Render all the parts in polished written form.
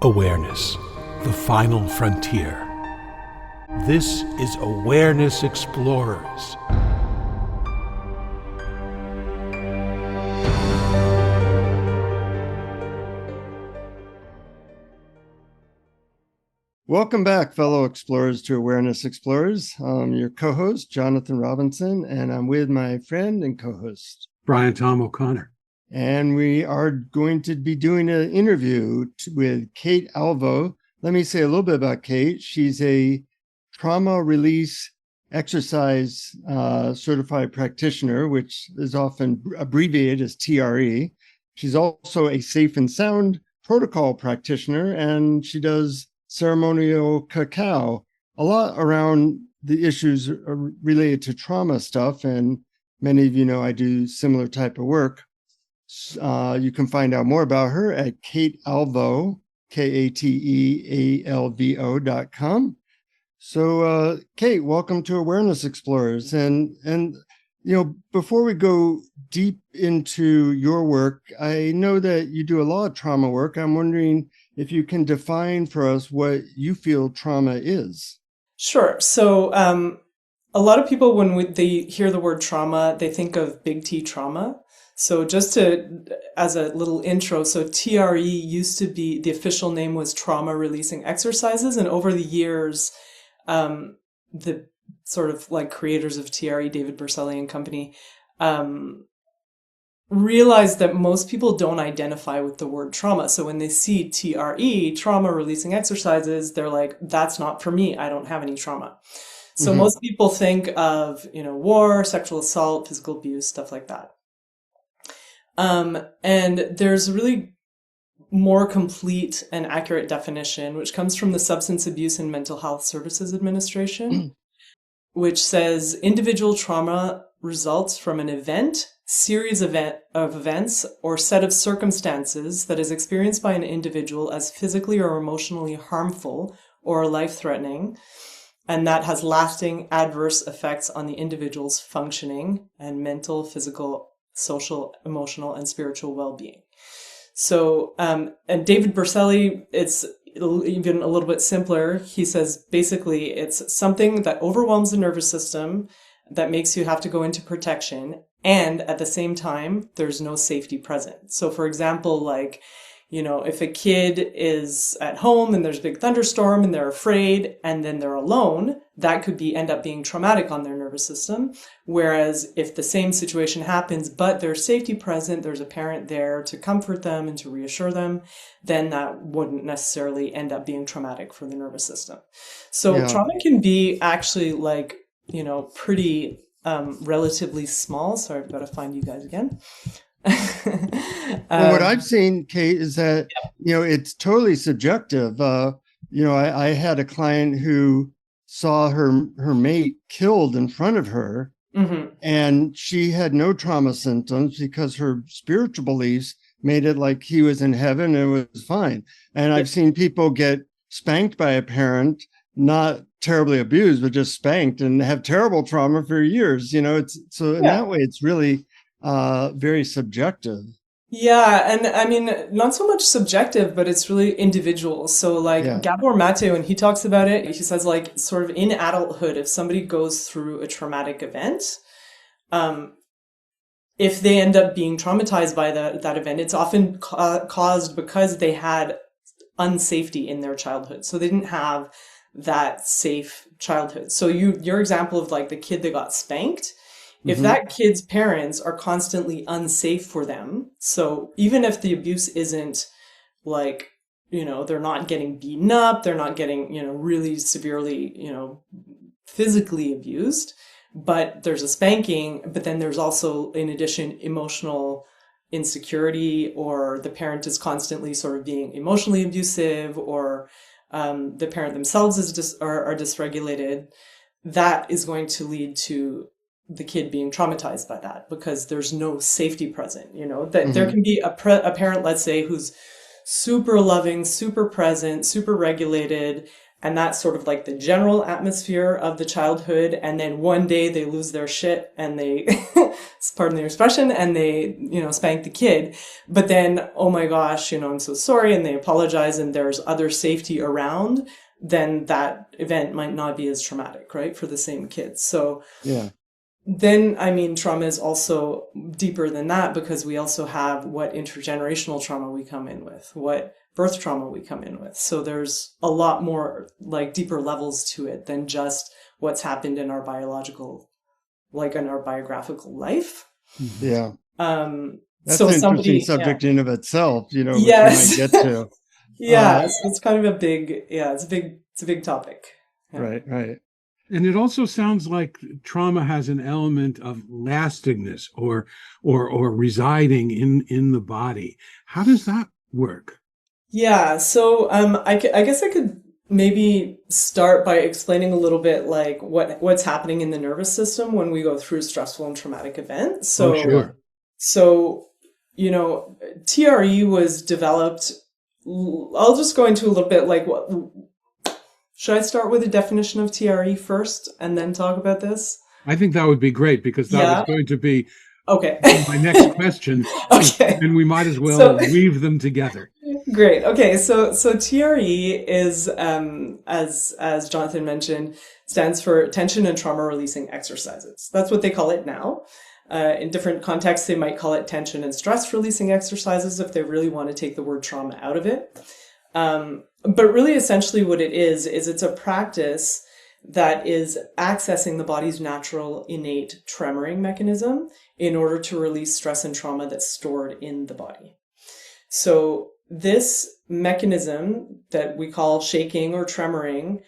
Awareness, the final frontier. This is Awareness Explorers. Welcome back, fellow explorers, to Awareness Explorers. I'm your co-host, Jonathan Robinson, and I'm with my friend and co-host, Brian Tom O'Connor. And we are going to be doing an interview with Kate Alvo. Let me say a little bit about Kate. She's a trauma release exercise certified practitioner, which is often abbreviated as TRE. She's also a safe and sound protocol practitioner, and she does ceremonial cacao, a lot around the issues related to trauma stuff. And many of you know I do similar type of work. You can find out more about her at Kate Alvo, KateAlvo.com. So, Kate, welcome to Awareness Explorers. And you know, before we go deep into your work, I know that you do a lot of trauma work. I'm wondering if you can define for us what you feel trauma is. Sure. So a lot of people, when they hear the word trauma, they think of big T trauma. So just as a little intro, so TRE used to be, the official name was trauma releasing exercises. And over the years, the sort of like creators of TRE, David Berceli and company, realized that most people don't identify with the word trauma. So when they see TRE, trauma releasing exercises, they're like, that's not for me. I don't have any trauma. So most people think of, war, sexual assault, physical abuse, stuff like that. And there's a really more complete and accurate definition, which comes from the Substance Abuse and Mental Health Services Administration, which says individual trauma results from an event, series of events, or set of circumstances that is experienced by an individual as physically or emotionally harmful or life-threatening, and that has lasting adverse effects on the individual's functioning and mental, physical, social, emotional, and spiritual well-being. So, and David Berceli, it's even a little bit simpler. He says, basically, it's something that overwhelms the nervous system, that makes you have to go into protection, and at the same time, there's no safety present. So, for example, like, if a kid is at home and there's a big thunderstorm and they're afraid and then they're alone, that could end up being traumatic on their nervous system. Whereas if the same situation happens, but there's safety present, there's a parent there to comfort them and to reassure them, then that wouldn't necessarily end up being traumatic for the nervous system. So trauma can be actually like, pretty relatively small. Sorry, I've got to find you guys again. Well, what I've seen, Kate, is that, it's totally subjective. I had a client who saw her mate killed in front of her, and she had no trauma symptoms because her spiritual beliefs made it like he was in heaven and it was fine. And I've seen people get spanked by a parent, not terribly abused, but just spanked, and have terrible trauma for years. It's so in that way, it's really very subjective. Yeah. And I mean, not so much subjective, but it's really individual. So Gabor Mate, when he talks about it, he says like sort of in adulthood, if somebody goes through a traumatic event, if they end up being traumatized by that event, it's often caused because they had unsafety in their childhood. So they didn't have that safe childhood. So your example of like the kid that got spanked, if that kid's parents are constantly unsafe for them, so even if the abuse isn't like, they're not getting beaten up, they're not getting, really severely, physically abused, but there's a spanking, but then there's also, in addition, emotional insecurity, or the parent is constantly sort of being emotionally abusive, or the parent themselves are dysregulated, that is going to lead to the kid being traumatized by that because there's no safety present, that there can be a parent, let's say, who's super loving, super present, super regulated, And that's sort of like the general atmosphere of the childhood. And then one day they lose their shit and they, pardon the expression, and they, spank the kid. But then, oh my gosh, I'm so sorry. And they apologize and there's other safety around. Then that event might not be as traumatic, right? For the same kids. So Yeah. then, I mean, trauma is also deeper than that because we also have what intergenerational trauma we come in with, what birth trauma we come in with. So there's a lot more like deeper levels to it than just what's happened in our biographical life. Yeah. That's So an interesting somebody, subject in of itself, which yes. we might get to. Yeah, so it's kind of it's a big topic. Yeah. Right. And it also sounds like trauma has an element of lastingness or residing in the body. How does that work? Yeah, so I guess I could maybe start by explaining a little bit like what's happening in the nervous system when we go through a stressful and traumatic event. So, Sure. So, TRE was developed. I'll just go into a little bit like what. Should I start with a definition of TRE first and then talk about this? I think that would be great because that was going to be okay. my next question. Okay. And we might as well weave them together. Great. Okay. So TRE is, as Jonathan mentioned, stands for tension and trauma releasing exercises. That's what they call it now. In different contexts, they might call it tension and stress releasing exercises if they really want to take the word trauma out of it. But really essentially what it is it's a practice that is accessing the body's natural innate tremoring mechanism in order to release stress and trauma that's stored in the body. So this mechanism that we call shaking or tremoring,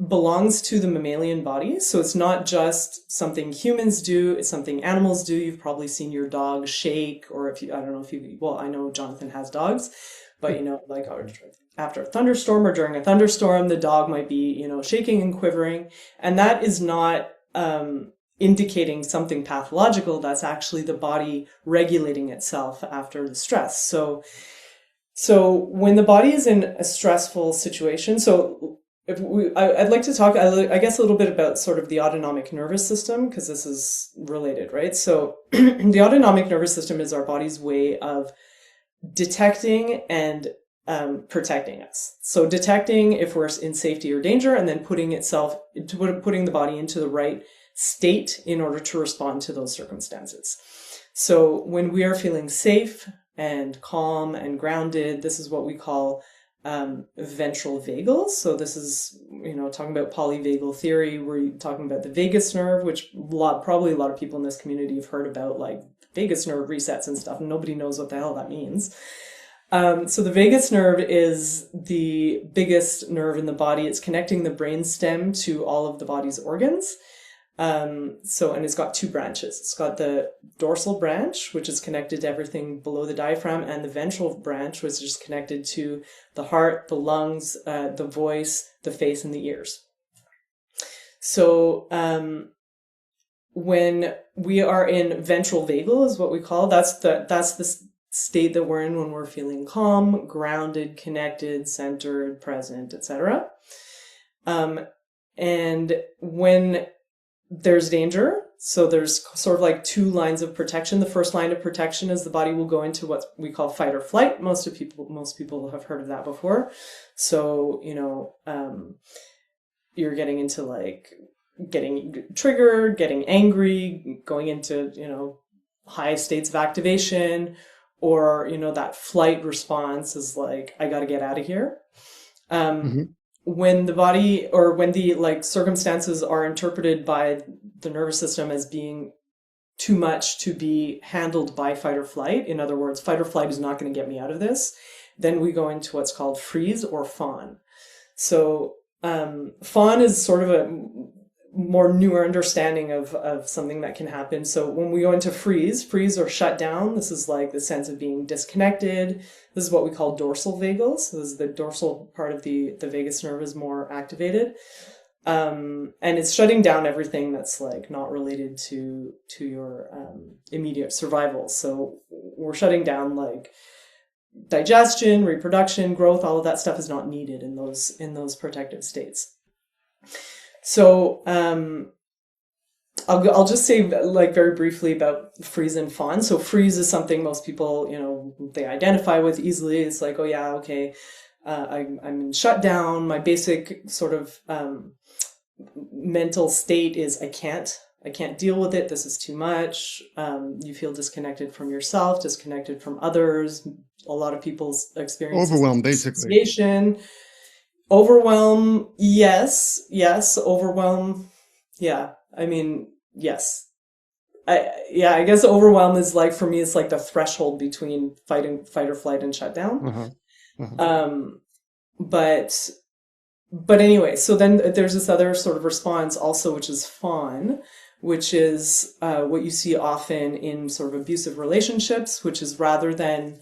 belongs to the mammalian body. So it's not just something humans do, it's something animals do. You've probably seen your dog shake, or I know Jonathan has dogs, but like after a thunderstorm or during a thunderstorm, the dog might be, shaking and quivering. And that is not indicating something pathological. That's actually the body regulating itself after the stress. So when the body is in a stressful situation, I'd like to talk, I guess, a little bit about sort of the autonomic nervous system, because this is related, right? So the autonomic nervous system is our body's way of detecting and protecting us. So detecting if we're in safety or danger, and then putting the body into the right state in order to respond to those circumstances. So when we are feeling safe and calm and grounded, this is what we call ventral vagal. So this is, talking about polyvagal theory, we're talking about the vagus nerve, which probably a lot of people in this community have heard about, like vagus nerve resets and stuff, and nobody knows what the hell that means. So the vagus nerve is the biggest nerve in the body. It's connecting the brainstem to all of the body's organs. And it's got two branches. It's got the dorsal branch, which is connected to everything below the diaphragm, and the ventral branch, which is connected to the heart, the lungs, the voice, the face, and the ears. So, when we are in ventral vagal is what we call, that's the state that we're in when we're feeling calm, grounded, connected, centered, present, etc. And when there's danger, so there's sort of like two lines of protection. The first line of protection is the body will go into what we call fight or flight. Most people have heard of that before. So, you're getting into like getting triggered, getting angry, going into, high states of activation, or, that flight response is like, I got to get out of here. When the body, or when the circumstances are interpreted by the nervous system as being too much to be handled by fight or flight, in other words, fight or flight is not going to get me out of this, then we go into what's called freeze or fawn. So fawn is sort of a more newer understanding of something that can happen. So when we go into freeze or shut down, this is like the sense of being disconnected. This is what we call dorsal vagal. So this is the dorsal part of the vagus nerve is more activated. And it's shutting down everything that's like not related to your immediate survival. So we're shutting down like digestion, reproduction, growth, all of that stuff is not needed in those protective states. So I'll just say like very briefly about freeze and fawn. So freeze is something most people, they identify with easily. It's like, oh yeah, okay, I'm in shutdown. My basic sort of mental state is I can't deal with it. This is too much. You feel disconnected from yourself, disconnected from others. A lot of people's experiences. Overwhelm, basically. Overwhelm, yes. Overwhelm, yeah. I mean, yes. I guess overwhelm is like, for me, it's like the threshold between fight or flight and shutdown. But anyway, so then there's this other sort of response also, which is fawn, which is what you see often in sort of abusive relationships, which is rather than,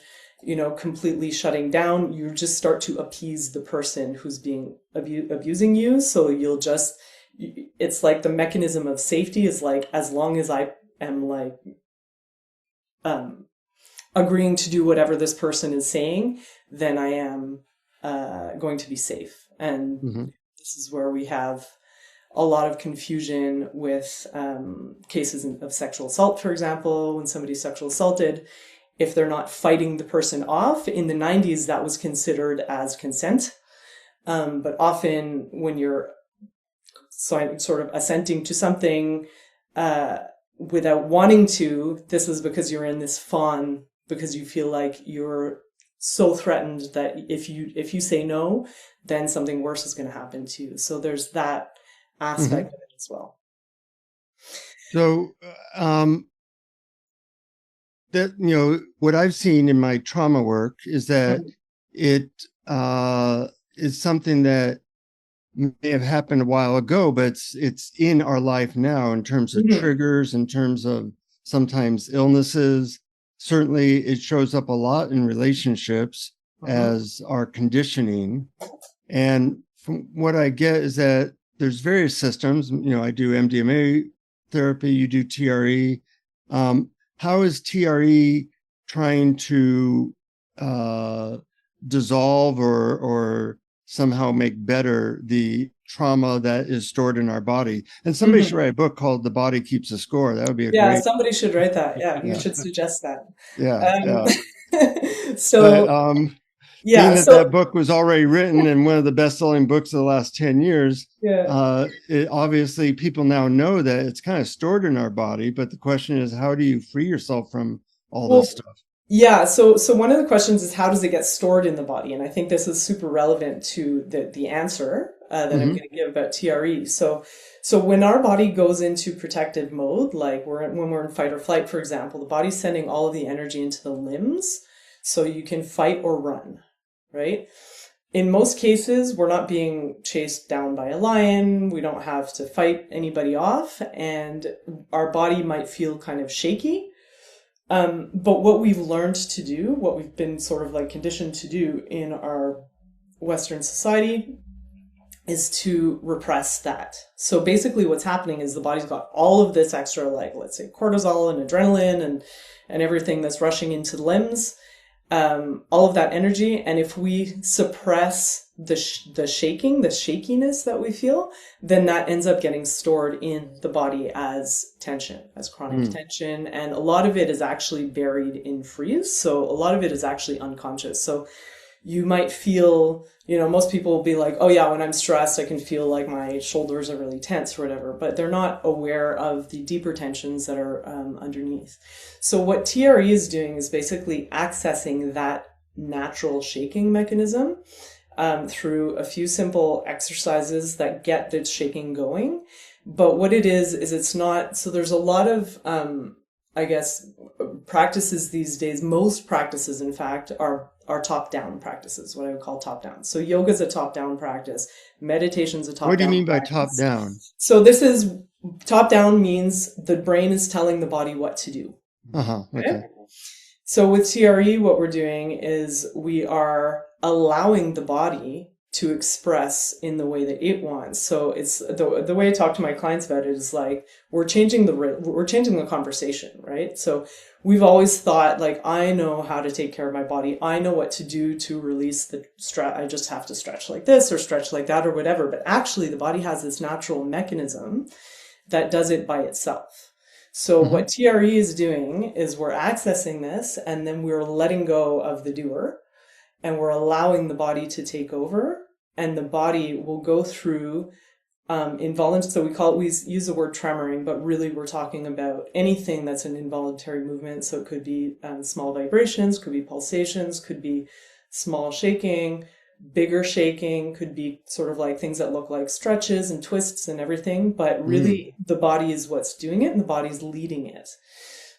completely shutting down, you just start to appease the person who's being abusing you. So it's like the mechanism of safety is like, as long as I am like agreeing to do whatever this person is saying, then I am going to be safe. And this is where we have a lot of confusion with cases of sexual assault, for example. When somebody's sexual assaulted, if they're not fighting the person off, in the 90s, that was considered as consent. But often when you're sort of assenting to something without wanting to, this is because you're in this fawn, because you feel like you're so threatened that if you say no, then something worse is going to happen to you. So there's that aspect of it as well. So that what I've seen in my trauma work is that it is something that may have happened a while ago, but it's in our life now in terms of triggers, in terms of sometimes illnesses. Certainly it shows up a lot in relationships as our conditioning. And from what I get is that there's various systems. I do MDMA therapy, you do TRE. How is TRE trying to dissolve or somehow make better the trauma that is stored in our body? And somebody should write a book called The Body Keeps a Score. That would be a great... somebody should write that. You should suggest that. That book was already written and one of the best-selling books of the last 10 years, obviously people now know that it's kind of stored in our body, but the question is, how do you free yourself from all this stuff? Yeah, so one of the questions is, how does it get stored in the body? And I think this is super relevant to the answer that I'm going to give about TRE. So when our body goes into protective mode, like when we're in fight or flight, for example, the body's sending all of the energy into the limbs so you can fight or run, right? In most cases, we're not being chased down by a lion. We don't have to fight anybody off, and our body might feel kind of shaky. But what we've learned to do, what we've been sort of like conditioned to do in our Western society, is to repress that. So basically what's happening is the body's got all of this extra, like, let's say cortisol and adrenaline and everything that's rushing into the limbs, all of that energy. And if we suppress the shakiness that we feel, then that ends up getting stored in the body as tension, as chronic tension. And a lot of it is actually buried in freeze. So a lot of it is actually unconscious. So you might feel, most people will be like, oh yeah, when I'm stressed, I can feel like my shoulders are really tense or whatever, but they're not aware of the deeper tensions that are underneath. So what TRE is doing is basically accessing that natural shaking mechanism through a few simple exercises that get the shaking going. But what it is it's not, so there's a lot of, practices these days. Most practices, in fact, are top-down practices, what I would call top-down. So yoga is a top-down practice. Meditation's a top-down practice. What do you mean by top-down? So this is, top-down means the brain is telling the body what to do. Okay. So with TRE, what we're doing is we are allowing the body to express in the way that it wants. So it's the way I talk to my clients about it is like, we're changing the conversation, right? So we've always thought like, I know how to take care of my body. I know what to do to release the stress. I just have to stretch like this or stretch like that or whatever. But actually the body has this natural mechanism that does it by itself. So what TRE is doing is we're accessing this, and then we're letting go of the doer, and we're allowing the body to take over, and the body will go through involuntary. So we use the word tremoring, but really we're talking about anything that's an involuntary movement. So it could be small vibrations, could be pulsations, could be small shaking, bigger shaking, could be sort of like things that look like stretches and twists and everything. But really the body is what's doing it, and the body's leading it.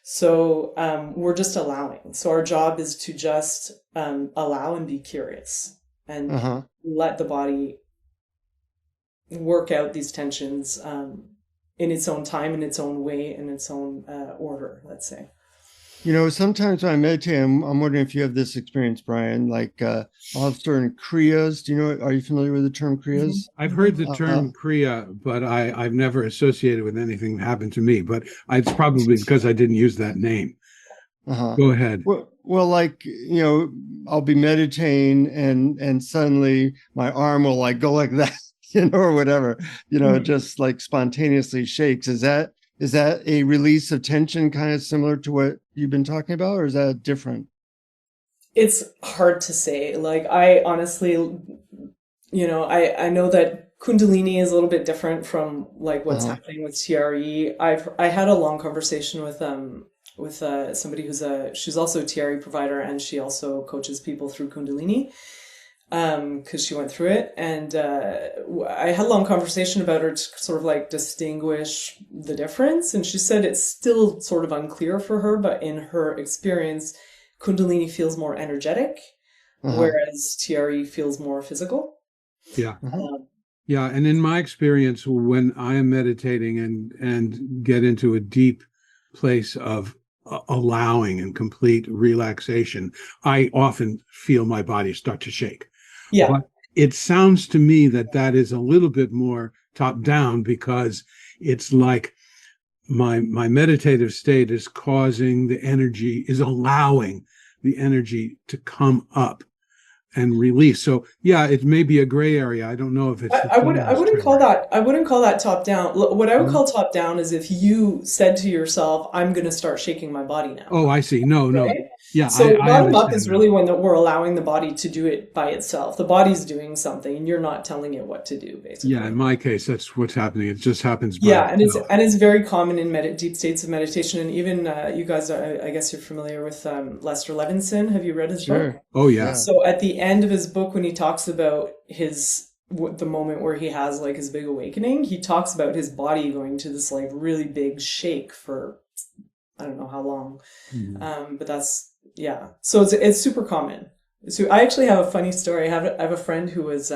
So we're just allowing. So our job is to just allow and be curious and let the body work out these tensions in its own time, in its own way, in its own order, let's say. You know, sometimes when I meditate, I'm wondering if you have this experience, Brian, like I'll have certain kriyas. Do you know, are you familiar with the term kriyas? I've heard the term kriya, but I've never associated with anything that happened to me, but it's probably because I didn't use that name. Go ahead. Well, like, you know, I'll be meditating and suddenly my arm will like go like that, you know, or whatever, you know, it just like spontaneously shakes. Is that a release of tension kind of similar to what you've been talking about, or is that different? It's hard to say. Like, I honestly, you know, I know that Kundalini is a little bit different from like what's happening with TRE. I had a long conversation with somebody she's also a TRE provider, and she also coaches people through Kundalini. Because she went through it, and I had a long conversation about her to sort of like distinguish the difference, and she said it's still sort of unclear for her, but in her experience, Kundalini feels more energetic, whereas TRE feels more physical. Yeah. Yeah, and in my experience, when I am meditating and get into a deep place of allowing and complete relaxation, I often feel my body start to shake. Yeah. But it sounds to me that is a little bit more top down, because it's like my meditative state is allowing the energy to come up and release. So yeah, it may be a gray area. I don't know if it's. I wouldn't call that top down. What I would call top down is if you said to yourself, "I'm going to start shaking my body now." Oh, I see. No. Yeah. So bottom up is really when we're allowing the body to do it by itself. The body's doing something, and you're not telling it what to do, basically. Yeah, in my case, that's what's happening. It just happens. And it's very common in deep states of meditation, and even you guys I guess you're familiar with Lester Levinson. Have you read his book? Oh yeah. So at the end of his book, when he talks about the moment where he has like his big awakening, he talks about his body going to this like really big shake for I don't know how long, but that's. Yeah. So it's super common. So I actually have a funny story. I have a friend who was,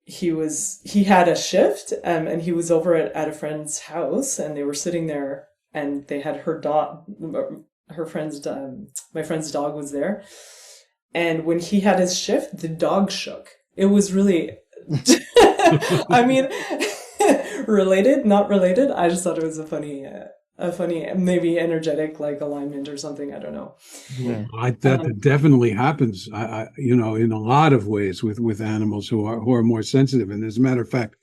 he had a shift, and he was over at a friend's house, and they were sitting there, and they had her dog, my friend's dog was there. And when he had his shift, the dog shook. It was really, I mean, related, not related. I just thought it was a funny, maybe energetic like alignment or something. I don't know. Yeah, that definitely happens. You know, in a lot of ways with animals who are more sensitive. And as a matter of fact,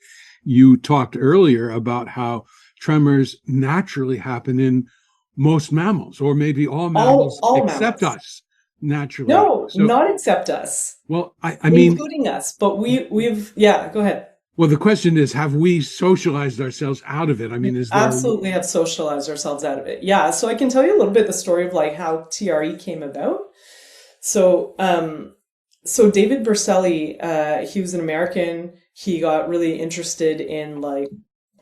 you talked earlier about how tremors naturally happen in most mammals, or maybe all mammals except us. Naturally. No, not except us. Well, I mean, including us. But we've go ahead. Well, the question is, have we socialized ourselves out of it? I mean, absolutely have socialized ourselves out of it. Yeah. So I can tell you a little bit the story of like how TRE came about. So, David Berceli, he was an American. He got really interested in like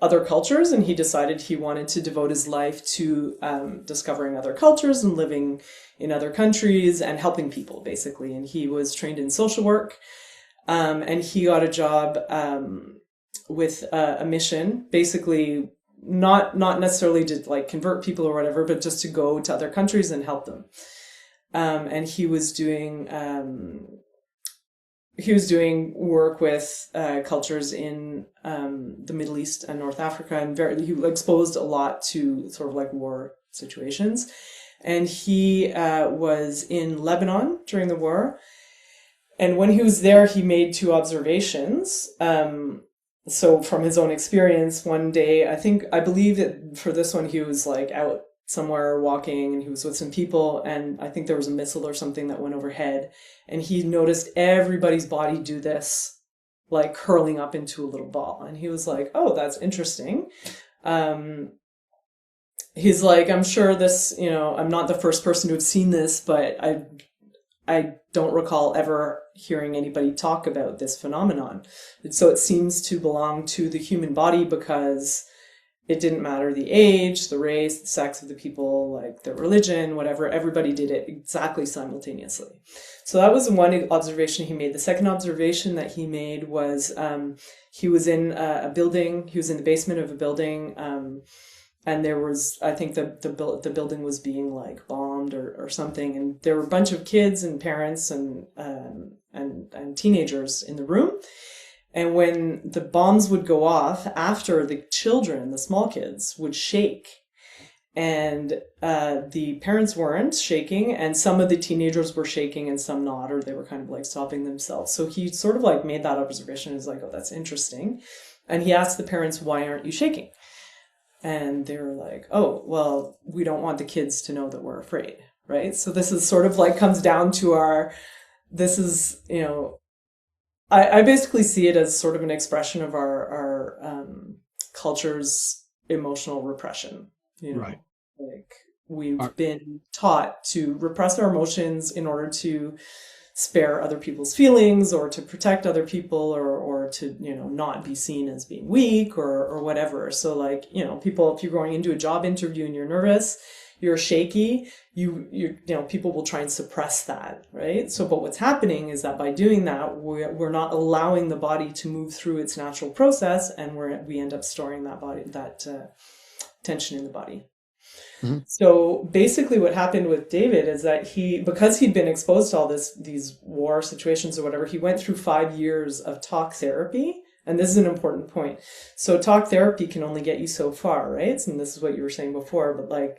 other cultures, and he decided he wanted to devote his life to discovering other cultures and living in other countries and helping people, basically. And he was trained in social work. And he got a job with a mission, basically not necessarily to like convert people or whatever, but just to go to other countries and help them. And he was doing he was doing work with cultures in the Middle East and North Africa, and he exposed a lot to sort of like war situations. And he was in Lebanon during the war. And when he was there, he made two observations. So from his own experience, one day, I believe that for this one, he was like out somewhere walking and he was with some people, and I think there was a missile or something that went overhead, and he noticed everybody's body do this, like curling up into a little ball. And he was like, oh, that's interesting. He's like, I'm sure this, I'm not the first person to have seen this, but I don't recall ever hearing anybody talk about this phenomenon. So it seems to belong to the human body because it didn't matter the age, the race, the sex of the people, like their religion, whatever. Everybody did it exactly simultaneously. So that was one observation he made. The second observation that he made was he was in a building. He was in the basement of a building, and there was, I think the building was being like bombed or something, and there were a bunch of kids and parents and teenagers in the room. And when the bombs would go off, after, the children, the small kids, would shake. And the parents weren't shaking, and some of the teenagers were shaking and some not, or they were kind of like stopping themselves. So he sort of like made that observation. He was like, oh, that's interesting. And he asked the parents, why aren't you shaking? And they were like, oh, well, we don't want the kids to know that we're afraid, right? So this is sort of like comes down to this is, I basically see it as sort of an expression of our culture's emotional repression. Right. Like we've been taught to repress our emotions in order to spare other people's feelings or to protect other people or to, not be seen as being weak or whatever. So like, people, if you're going into a job interview and you're nervous, you're shaky, people will try and suppress that, right? So, but what's happening is that by doing that, we're not allowing the body to move through its natural process, and we end up storing that tension in the body. Mm-hmm. So basically what happened with David is that because he'd been exposed to all these war situations or whatever, he went through 5 years of talk therapy. And this is an important point. So talk therapy can only get you so far, right? And this is what you were saying before, but like,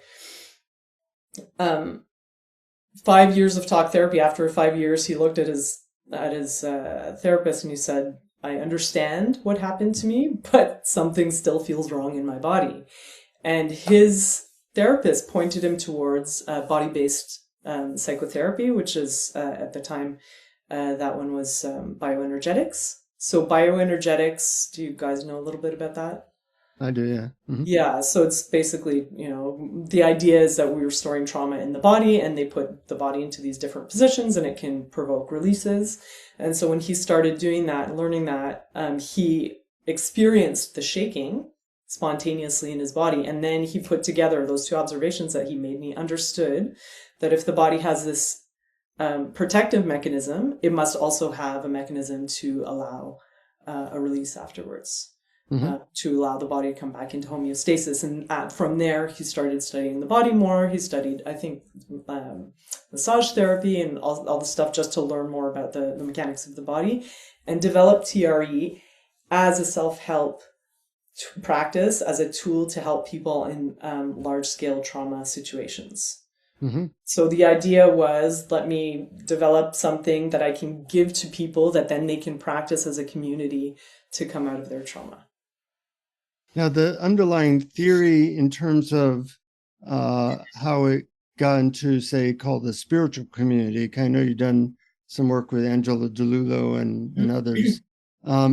5 years of talk therapy. After 5 years, he looked at his therapist and he said, I understand what happened to me, but something still feels wrong in my body. And his therapist pointed him towards body-based psychotherapy, which is at the time, that one was bioenergetics. So bioenergetics, do you guys know a little bit about that? I do, yeah. Mm-hmm. Yeah, so it's basically, the idea is that we were storing trauma in the body, and they put the body into these different positions, and it can provoke releases. And so when he started doing that and learning that, he experienced the shaking spontaneously in his body. And then he put together those two observations that he made, and he understood that if the body has this protective mechanism, it must also have a mechanism to allow a release afterwards. Mm-hmm. To allow the body to come back into homeostasis. And from there, he started studying the body more. He studied, I think, massage therapy and all the stuff just to learn more about the mechanics of the body, and developed TRE as a self-help practice, as a tool to help people in large-scale trauma situations. Mm-hmm. So the idea was, let me develop something that I can give to people that then they can practice as a community to come out of their trauma. Now, the underlying theory in terms of how it got into, say, called the spiritual community, I know you've done some work with Angela DeLullo and others,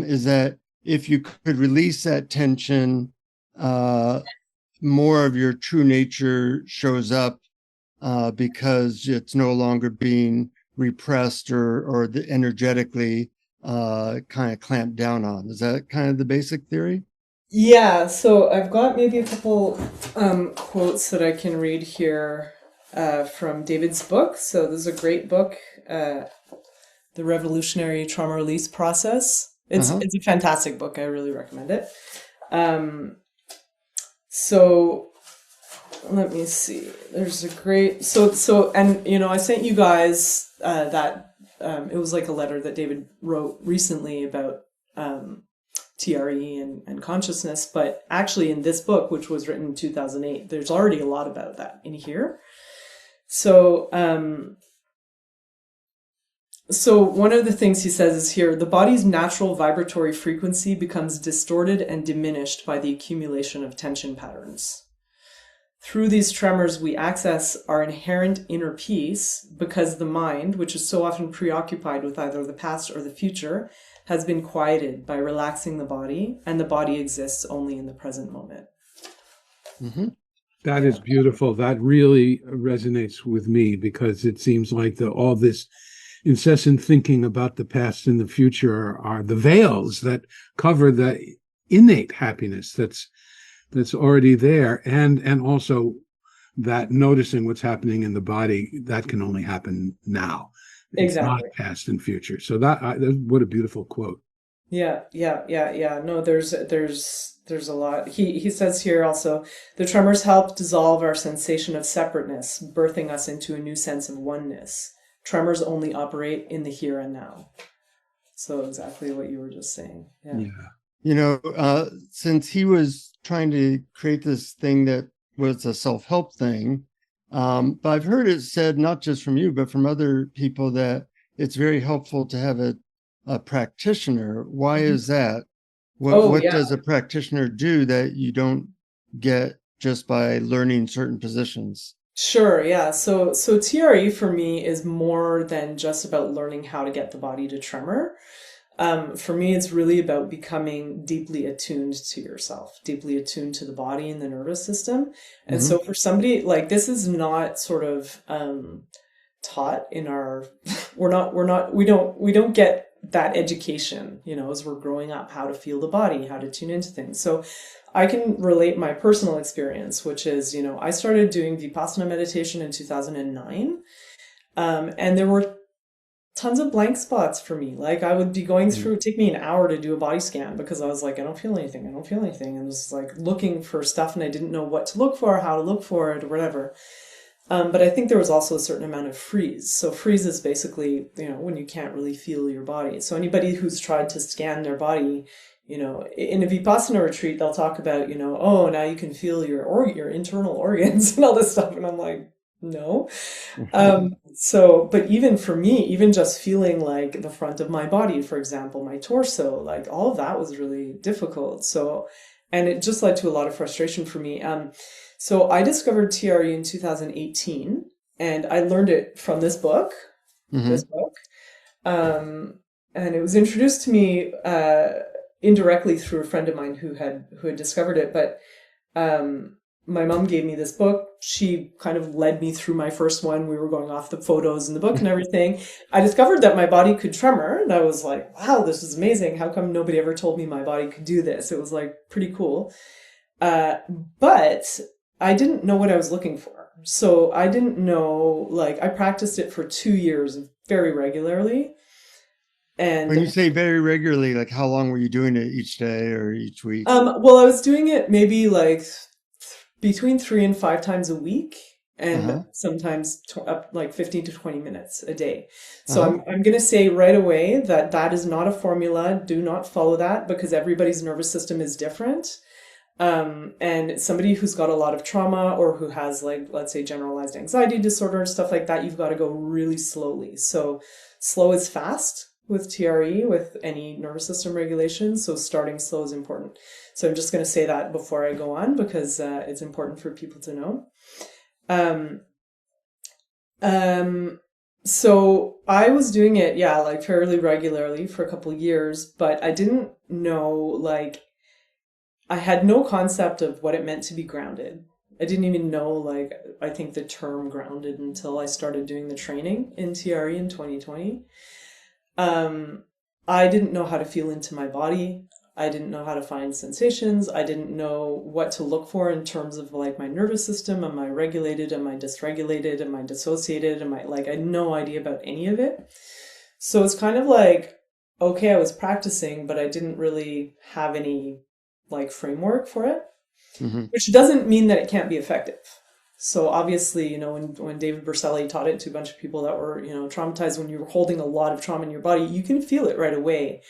is that if you could release that tension, more of your true nature shows up because it's no longer being repressed or energetically kind of clamped down on. Is that kind of the basic theory? Yeah, so I've got maybe a couple quotes that I can read here from David's book. So this is a great book, The Revolutionary Trauma Release Process. It's a fantastic book. I really recommend it. So let me see. There's a great and I sent you guys that it was like a letter that David wrote recently about TRE and consciousness. But actually in this book, which was written in 2008, there's already a lot about that in here. So, so one of the things he says is here, the body's natural vibratory frequency becomes distorted and diminished by the accumulation of tension patterns. Through these tremors, we access our inherent inner peace because the mind, which is so often preoccupied with either the past or the future, has been quieted by relaxing the body, and the body exists only in the present moment. Mm-hmm. That is beautiful. That really resonates with me, because it seems like all this incessant thinking about the past and the future are the veils that cover the innate happiness that's already there, and also that noticing what's happening in the body, that can only happen now. It's Exactly. not past and future. So what a beautiful quote. Yeah. No, there's a lot. He says here also, the tremors help dissolve our sensation of separateness, birthing us into a new sense of oneness. Tremors only operate in the here and now. So exactly what you were just saying. Yeah. You know, since he was trying to create this thing that was a self-help thing, but I've heard it said, not just from you, but from other people, that it's very helpful to have a practitioner. Why is that? What does a practitioner do that you don't get just by learning certain positions? Sure, yeah. So TRE for me is more than just about learning how to get the body to tremor. For me, it's really about becoming deeply attuned to yourself, deeply attuned to the body and the nervous system. And so for somebody like this is not sort of taught in our we don't get that education, you know, as we're growing up, how to feel the body, how to tune into things. So I can relate my personal experience, which is, you know, I started doing Vipassana meditation in 2009. And there were tons of blank spots for me. Like I would be going through, it'd take me an hour to do a body scan because I was like, I don't feel anything. And I was like looking for stuff and I didn't know what to look for, how to look for it or whatever. But I think there was also a certain amount of freeze. So freeze is basically, you know, when you can't really feel your body. So anybody who's tried to scan their body, you know, in a Vipassana retreat, they'll talk about, you know, oh, now you can feel your internal organs and all this stuff. And I'm like, no. But even for me, even just feeling like the front of my body, for example, my torso, like all of that was really difficult. So, and it just led to a lot of frustration for me. So I discovered TRE in 2018 and I learned it from this book, and it was introduced to me, indirectly through a friend of mine who had discovered it. But, my mom gave me this book. She kind of led me through my first one. We were going off the photos in the book and everything. I discovered that my body could tremor and I was like, wow, this is amazing. How come nobody ever told me my body could do this? It was like pretty cool. But I didn't know what I was looking for. So I didn't know, like I practiced it for 2 years very regularly. And when you say very regularly, like how long were you doing it each day or each week? Well, I was doing it maybe like between 3 and 5 times a week, and sometimes up like 15 to 20 minutes a day. So I'm going to say right away that is not a formula. Do not follow that because everybody's nervous system is different. And somebody who's got a lot of trauma or who has like, let's say generalized anxiety disorder and stuff like that, you've got to go really slowly. So slow is fast with TRE, with any nervous system regulation. So starting slow is important. So I'm just going to say that before I go on because it's important for people to know. So I was doing it, like fairly regularly for a couple of years, but I didn't know, like, I had no concept of what it meant to be grounded. I didn't even know, like, I think the term grounded until I started doing the training in TRE in 2020. I didn't know how to feel into my body. I didn't know how to find sensations. I didn't know what to look for in terms of like my nervous system. Am I regulated? Am I dysregulated? Am I dissociated? I had no idea about any of it. So it's kind of like, okay, I was practicing, but I didn't really have any like framework for it, which doesn't mean that it can't be effective. So obviously, when David Berceli taught it to a bunch of people that were, traumatized, when you're holding a lot of trauma in your body, you can feel it right away.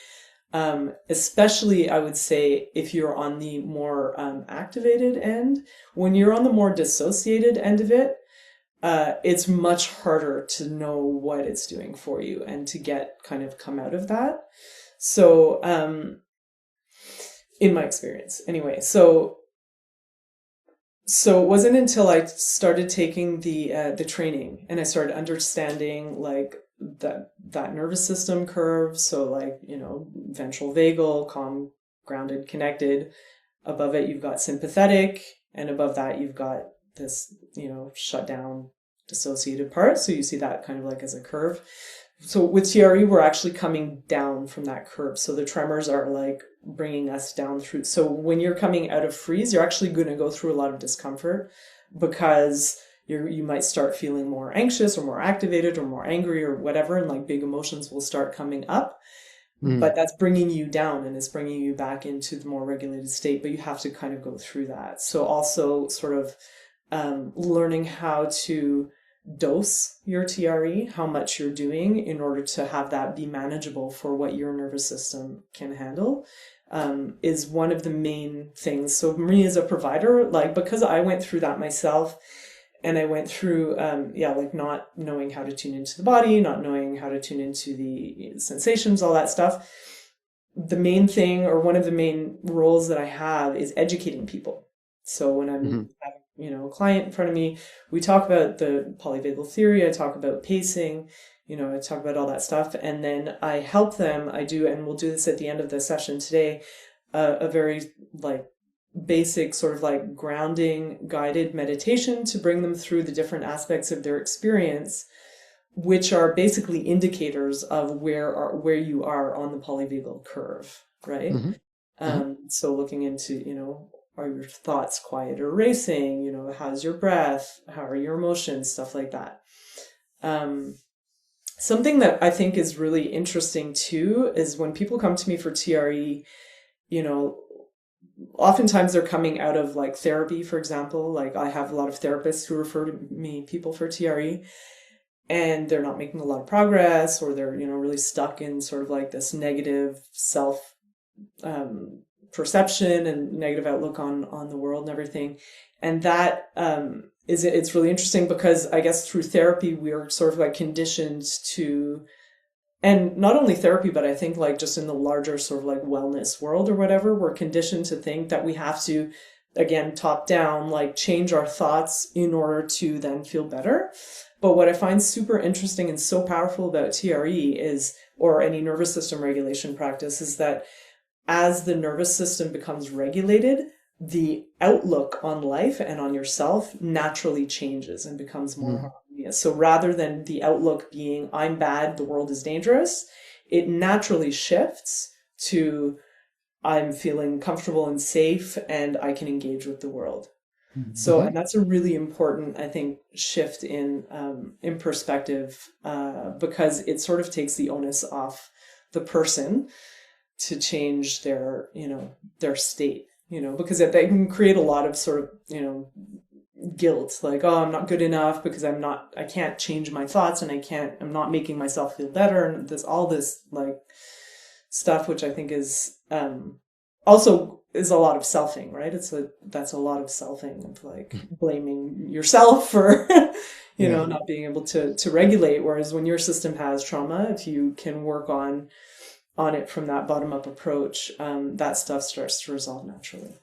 Especially, I would say, if you're on the more activated end. When you're on the more dissociated end of it, it's much harder to know what it's doing for you and to come out of that. So, in my experience, anyway, so it wasn't until I started taking the training and I started understanding like that nervous system curve. So like, ventral vagal, calm, grounded, connected. Above it, you've got sympathetic, and above that, you've got this, shut down, dissociated part. So you see that kind of like as a curve. So with TRE, we're actually coming down from that curve. So the tremors are like bringing us down through. So when you're coming out of freeze, you're actually going to go through a lot of discomfort because you might start feeling more anxious or more activated or more angry or whatever. And like big emotions will start coming up. But that's bringing you down and it's bringing you back into the more regulated state. But you have to kind of go through that. So also sort of learning how to dose your TRE, how much you're doing in order to have that be manageable for what your nervous system can handle, is one of the main things. So me as a provider, like, because I went through that myself and I went through, like not knowing how to tune into the body, not knowing how to tune into the sensations, all that stuff. The main thing, or one of the main roles that I have, is educating people. So when I'm having, a client in front of me, we talk about the polyvagal theory, I talk about pacing, I talk about all that stuff. And then I help them, and we'll do this at the end of the session today, a very like basic sort of like grounding guided meditation to bring them through the different aspects of their experience, which are basically indicators of where you are on the polyvagal curve, right? So looking into, are your thoughts quiet or racing? How's your breath? How are your emotions? Stuff like that. Something that I think is really interesting too is when people come to me for TRE, oftentimes they're coming out of like therapy, for example. Like I have a lot of therapists who refer to me people for TRE, and they're not making a lot of progress, or they're, really stuck in sort of like this negative self perception and negative outlook on the world and everything. And that it's really interesting because I guess through therapy, we are sort of like conditioned to, and not only therapy, but I think like just in the larger sort of like wellness world or whatever, we're conditioned to think that we have to, again, top down, like change our thoughts in order to then feel better. But what I find super interesting and so powerful about TRE is, or any nervous system regulation practice, is that as the nervous system becomes regulated, the outlook on life and on yourself naturally changes and becomes more harmonious. So rather than the outlook being, I'm bad, the world is dangerous, it naturally shifts to, I'm feeling comfortable and safe and I can engage with the world. So, and that's a really important, I think, shift in perspective, because it sort of takes the onus off the person to change their, their state, because they can create a lot of sort of, guilt, like, oh, I'm not good enough because I can't change my thoughts and I'm not making myself feel better. And all this like stuff, which I think is, also is a lot of selfing, right? That's a lot of selfing of like blaming yourself for, not being able to regulate. Whereas when your system has trauma, if you can work on it from that bottom up approach, that stuff starts to resolve naturally.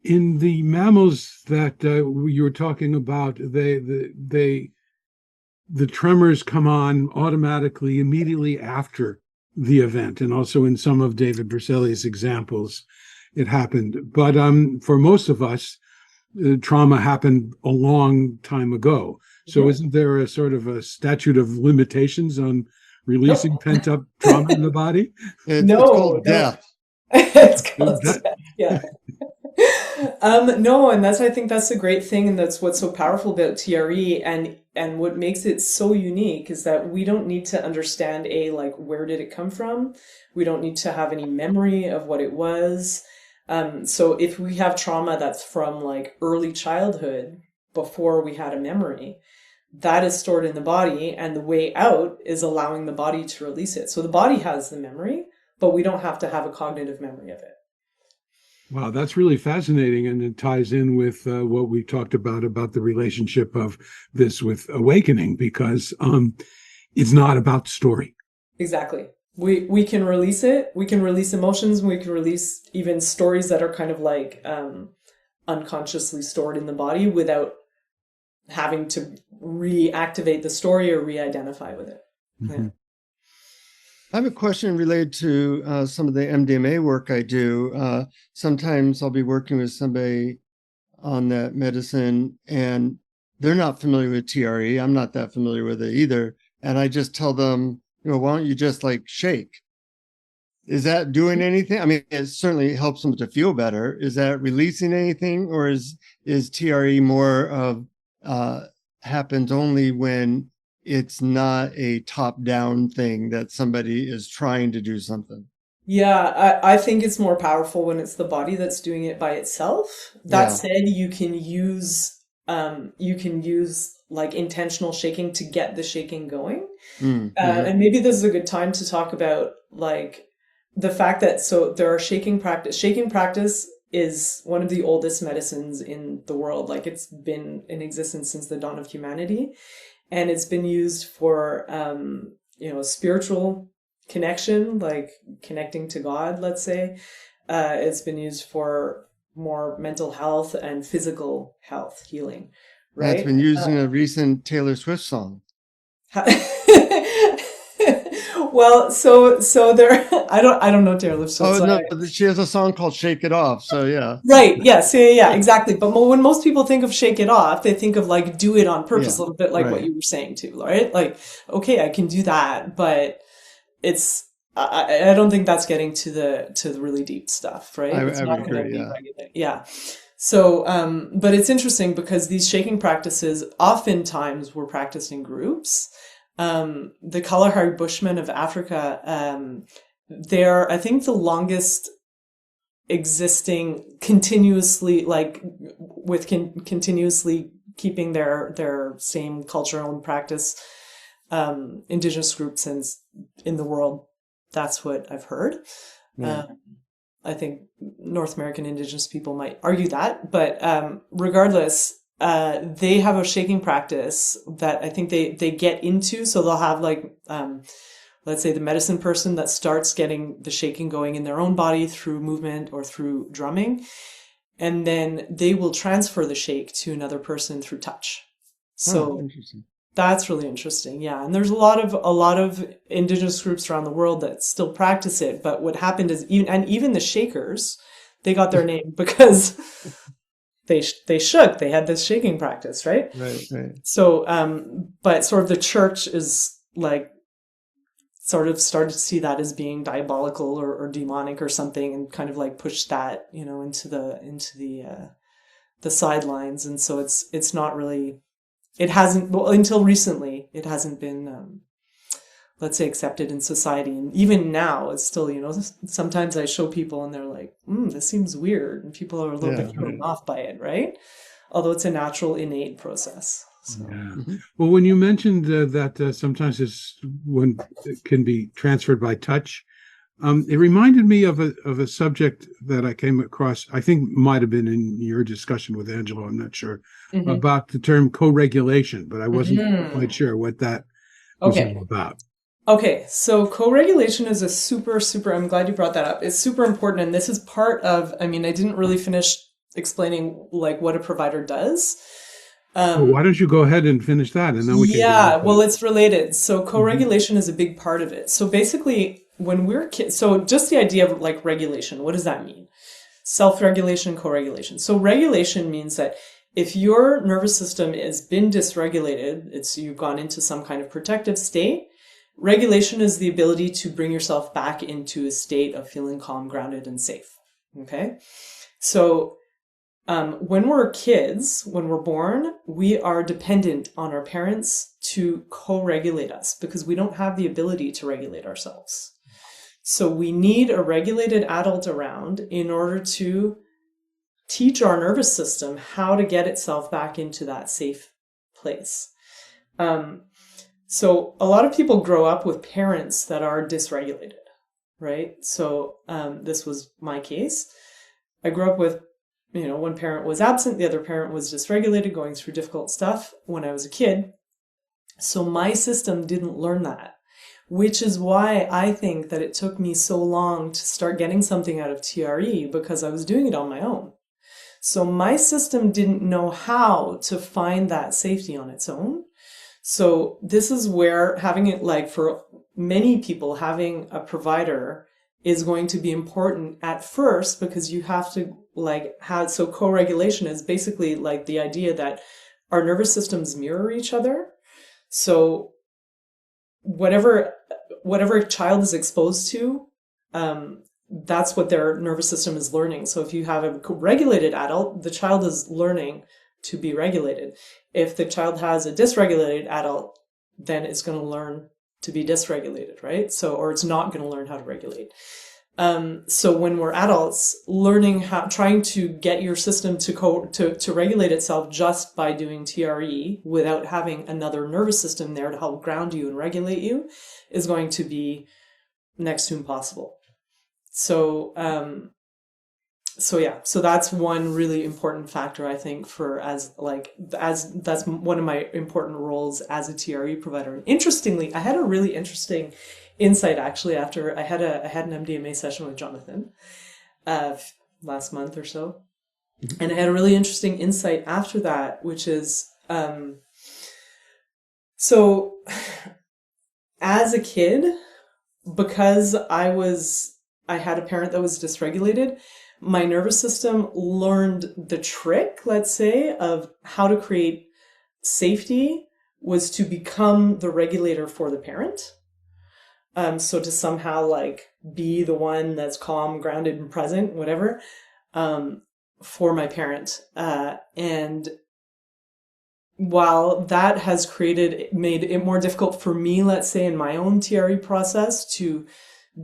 In the mammals that you were talking about, the tremors come on automatically immediately after the event, and also in some of David Berceli's examples, it happened. But for most of us, trauma happened a long time ago. So isn't there a sort of a statute of limitations on releasing pent-up trauma in the body? It's called death. It's called death. Yeah. No, and I think that's a great thing, and that's what's so powerful about TRE, and what makes it so unique is that we don't need to understand like where did it come from. We don't need to have any memory of what it was. So if we have trauma that's from like early childhood, before we had a memory, that is stored in the body, and the way out is allowing the body to release it. So the body has the memory, but we don't have to have a cognitive memory of it. Wow, that's really fascinating, and it ties in with what we talked about the relationship of this with awakening, because it's not about story. Exactly. We can release it. We can release emotions. We can release even stories that are kind of like unconsciously stored in the body without having to reactivate the story or re-identify with it. Mm-hmm. Yeah. I have a question related to some of the MDMA work I do. Sometimes I'll be working with somebody on that medicine and they're not familiar with TRE. I'm not that familiar with it either. And I just tell them, why don't you just like shake? Is that doing anything? I mean, it certainly helps them to feel better. Is that releasing anything, or is TRE more of happens only when it's not a top-down thing that somebody is trying to do something? Yeah, I think it's more powerful when it's the body that's doing it by itself. That said, you can use like intentional shaking to get the shaking going. And maybe this is a good time to talk about like the fact that so there are shaking practice. Shaking practice is one of the oldest medicines in the world. Like it's been in existence since the dawn of humanity, and it's been used for spiritual connection, like connecting to God, let's say. It's been used for more mental health and physical health healing, right? That's been used in a recent Taylor Swift song. Well, so there, I don't know Taylor Swift. Oh, no, she has a song called Shake It Off. So yeah. Right. Yes. Yeah, exactly. But when most people think of shake it off, they think of like do it on purpose, a little bit like what you were saying too, right? Like, okay, I can do that, but it's, I don't think that's getting to the really deep stuff, right? I It's not would going to agree, be regulated. Yeah. So, but it's interesting because these shaking practices oftentimes were practiced in groups. The Kalahari Bushmen of Africa, they're, I think, the longest existing continuously, like with continuously keeping their same cultural and practice, indigenous groups in the world. That's what I've heard. Yeah. I think North American indigenous people might argue that, but regardless, they have a shaking practice that I think they get into. So they'll have like, let's say the medicine person that starts getting the shaking going in their own body through movement or through drumming. And then they will transfer the shake to another person through touch. So interesting. That's really interesting. Yeah. And there's a lot of indigenous groups around the world that still practice it. But what happened is even the Shakers, they got their name because they shook. They had this shaking practice, right? Right. So, but sort of the church is like, sort of started to see that as being diabolical or demonic or something, and kind of like pushed that, into the sidelines. And so it's not really, it hasn't, well, until recently, it hasn't been, let's say, accepted in society. And even now, it's still, sometimes I show people and they're like, this seems weird. And people are a little bit thrown off by it, right? Although it's a natural, innate process. So. Yeah. Well, when you mentioned that sometimes it can be transferred by touch, it reminded me of a subject that I came across, I think might have been in your discussion with Angelo, I'm not sure, about the term co-regulation, but I wasn't quite sure what that was all about. Okay, so co-regulation is a super, I'm glad you brought that up. It's super important, and this is part of, I didn't really finish explaining like what a provider does. Well, why don't you go ahead and finish that, and then we can. Yeah, well, it's related. So co-regulation is a big part of it. So basically, when we're kids, so just the idea of like regulation, what does that mean? Self-regulation, co-regulation. So regulation means that if your nervous system has been dysregulated, you've gone into some kind of protective state. Regulation is the ability to bring yourself back into a state of feeling calm, grounded, and safe. Okay, so. When we're kids, when we're born, we are dependent on our parents to co-regulate us because we don't have the ability to regulate ourselves. So we need a regulated adult around in order to teach our nervous system how to get itself back into that safe place. So a lot of people grow up with parents that are dysregulated, right? So this was my case. I grew up with, one parent was absent, the other parent was dysregulated, going through difficult stuff when I was a kid. So my system didn't learn that, which is why I think that it took me so long to start getting something out of TRE, because I was doing it on my own. So my system didn't know how to find that safety on its own. So this is where having it, like for many people, having a provider is going to be important at first, because you have to so co-regulation is basically like the idea that our nervous systems mirror each other. So whatever a child is exposed to, that's what their nervous system is learning. So if you have a regulated adult, the child is learning to be regulated. If the child has a dysregulated adult, then it's going to learn to be dysregulated, right? So, or it's not going to learn how to regulate. So when we're adults, trying to get your system to regulate itself just by doing TRE without having another nervous system there to help ground you and regulate you is going to be next to impossible. So that's one really important factor, I think, as that's one of my important roles as a TRE provider. And interestingly, I had a really interesting insight actually after I had an MDMA session with Jonathan last month or so, and I had a really interesting insight after that, which is so as a kid, because I had a parent that was dysregulated, my nervous system learned the trick, let's say, of how to create safety was to become the regulator for the parent. So to somehow be the one that's calm, grounded, and present, whatever, for my parent. And while that has made it more difficult for me, let's say, in my own TRE process to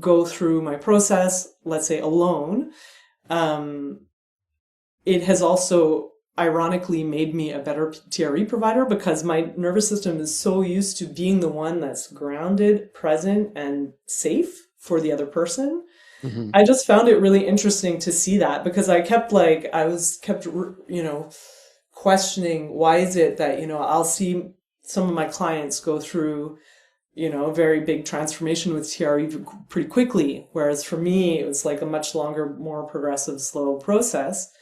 go through my process, let's say, alone, it has also ironically made me a better TRE provider, because my nervous system is so used to being the one that's grounded, present, and safe for the other person. Mm-hmm. I just found it really interesting to see that, because I kept questioning, why is it that, I'll see some of my clients go through, a very big transformation with TRE pretty quickly. Whereas for me, it was like a much longer, more progressive, slow process.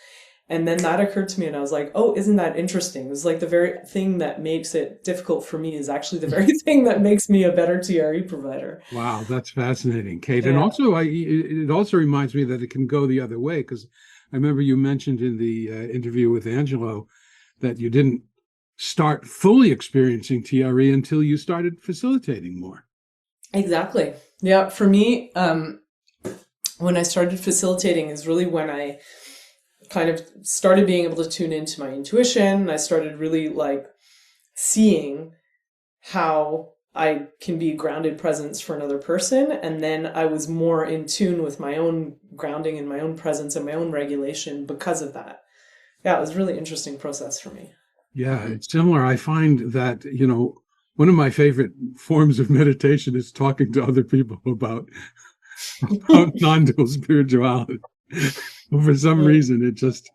And then that occurred to me and I was like, oh, isn't that interesting? It was like the very thing that makes it difficult for me is actually the very thing that makes me a better TRE provider. Wow, that's fascinating, Kate. Yeah. And also, it also reminds me that it can go the other way, because I remember you mentioned in the interview with Angelo that you didn't start fully experiencing TRE until you started facilitating more. Exactly. Yeah. For me, when I started facilitating is really when I kind of started being able to tune into my intuition. I started really seeing how I can be a grounded presence for another person. And then I was more in tune with my own grounding and my own presence and my own regulation because of that. Yeah, it was a really interesting process for me. Yeah, it's similar. I find that, one of my favorite forms of meditation is talking to other people about non-dual spirituality. For some reason, it just,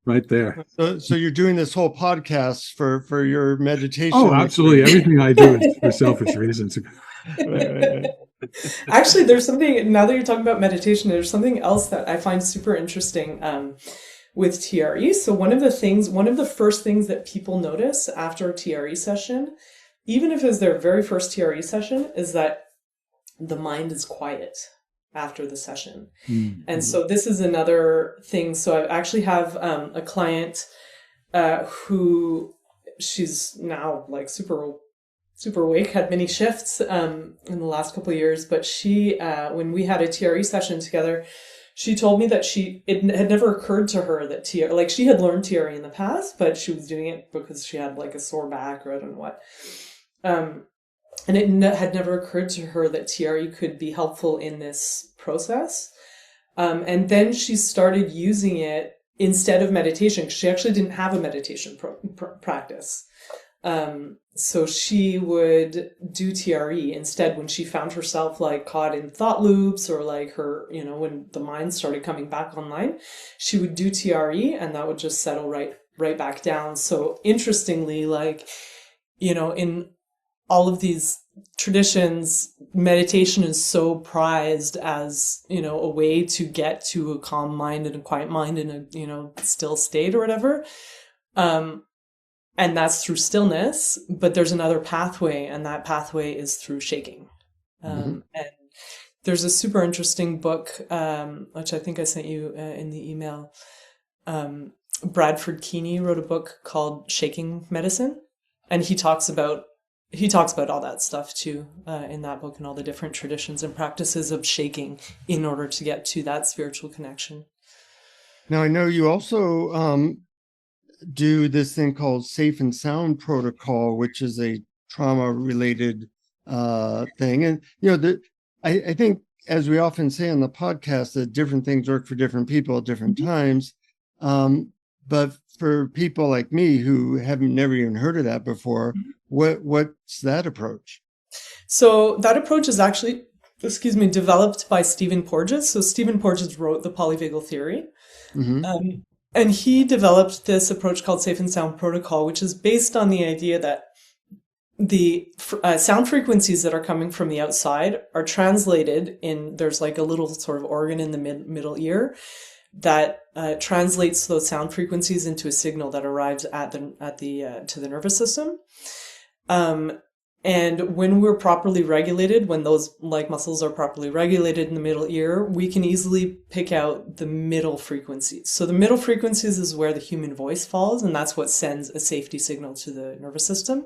right there. So you're doing this whole podcast for your meditation. Oh, absolutely. Everything I do is for selfish reasons. Right. Actually, there's something, now that you're talking about meditation, there's something else that I find super interesting with TRE. So one of the first things that people notice after a TRE session, even if it's their very first TRE session, is that the mind is quiet after the session. Mm-hmm. And so this is another thing. So I actually have a client who she's now super awake, had many shifts in the last couple of years. But she, when we had a TRE session together, she told me that it had never occurred to her that she had learned TRE in the past, but she was doing it because she had a sore back or I don't know what. And it had never occurred to her that TRE could be helpful in this process. And then she started using it instead of meditation. She actually didn't have a meditation practice. So she would do TRE instead when she found herself like caught in thought loops, or like her, when the mind started coming back online, she would do TRE and that would just settle right back down. So interestingly, like, in all of these traditions, meditation is so prized as, a way to get to a calm mind and a quiet mind in a, still state or whatever. And that's through stillness, but there's another pathway, and that pathway is through shaking. And there's a super interesting book, which I think I sent you in the email. Bradford Keeney wrote a book called Shaking Medicine, and he talks about all that stuff too, in that book, and all the different traditions and practices of shaking in order to get to that spiritual connection. Now, I know you also do this thing called Safe and Sound Protocol, which is a trauma-related thing. And, I think, as we often say on the podcast, that different things work for different people at different times. But for people like me who haven't never even heard of that before, what's that approach? So that approach is actually, developed by Stephen Porges. So Stephen Porges wrote the polyvagal theory. And he developed this approach called Safe and Sound Protocol, which is based on the idea that the sound frequencies that are coming from the outside are translated there's like a little sort of organ in the middle ear that translates those sound frequencies into a signal that arrives to the nervous system. And when we're properly regulated, when those like muscles are properly regulated in the middle ear, we can easily pick out the middle frequencies. So the middle frequencies is where the human voice falls, and that's what sends a safety signal to the nervous system.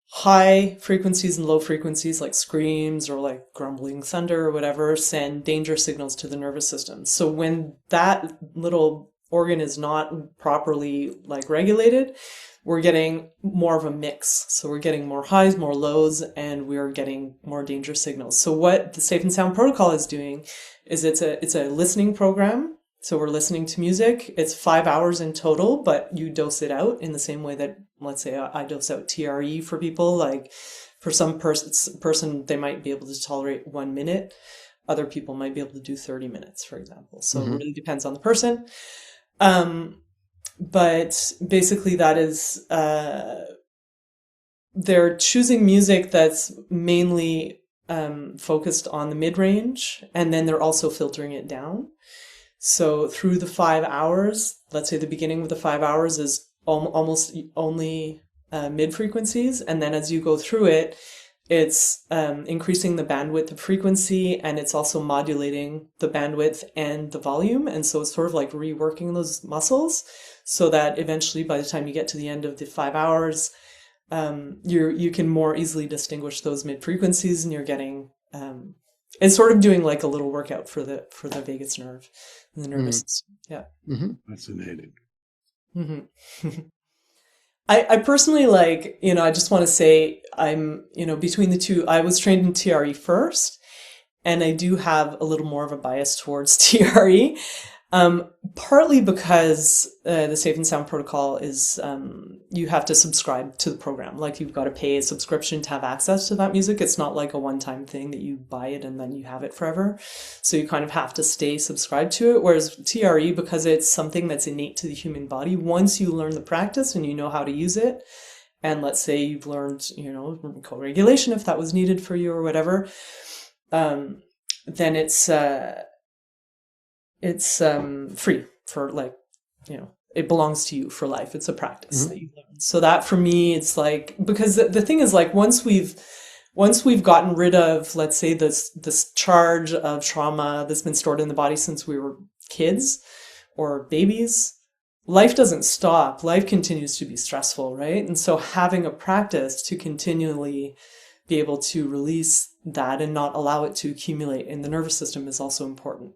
High frequencies and low frequencies, like screams or like grumbling thunder or whatever, send danger signals to the nervous system. So when that little organ is not properly like regulated, we're getting more of a mix. So we're getting more highs, more lows, and we're getting more danger signals. So what the Safe and Sound Protocol is doing is it's a listening program. So we're listening to music. It's 5 hours in total, but you dose it out in the same way that, let's say, I dose out TRE for people. Like for some person, they might be able to tolerate 1 minute. Other people might be able to do 30 minutes, for example. So it really depends on the person. But basically that is, they're choosing music that's mainly focused on the mid-range, and then they're also filtering it down. So through the 5 hours, let's say the beginning of the 5 hours is almost only mid-frequencies. And then as you go through it, it's increasing the bandwidth of frequency, and it's also modulating the bandwidth and the volume. And so it's sort of like reworking those muscles so that eventually by the time you get to the end of the 5 hours, you can more easily distinguish those mid-frequencies, and you're getting, it's sort of doing like a little workout for the vagus nerve and the nervous system. Yeah. Fascinating. I personally like, I just want to say I'm, between the two, I was trained in TRE first, and I do have a little more of a bias towards TRE, partly because the Safe and Sound Protocol is, you have to subscribe to the program. Like you've got to pay a subscription to have access to that music. It's not like a one-time thing that you buy it and then you have it forever. So you kind of have to stay subscribed to it. Whereas TRE, because it's something that's innate to the human body, once you learn the practice and you know how to use it, and let's say you've learned, co-regulation if that was needed for you or whatever, then it's free for it belongs to you for life. It's a practice that you learn. So that for me, it's like, because the thing is like, once we've gotten rid of, let's say, this charge of trauma that's been stored in the body since we were kids or babies, life doesn't stop. Life continues to be stressful, right? And so having a practice to continually be able to release that and not allow it to accumulate in the nervous system is also important.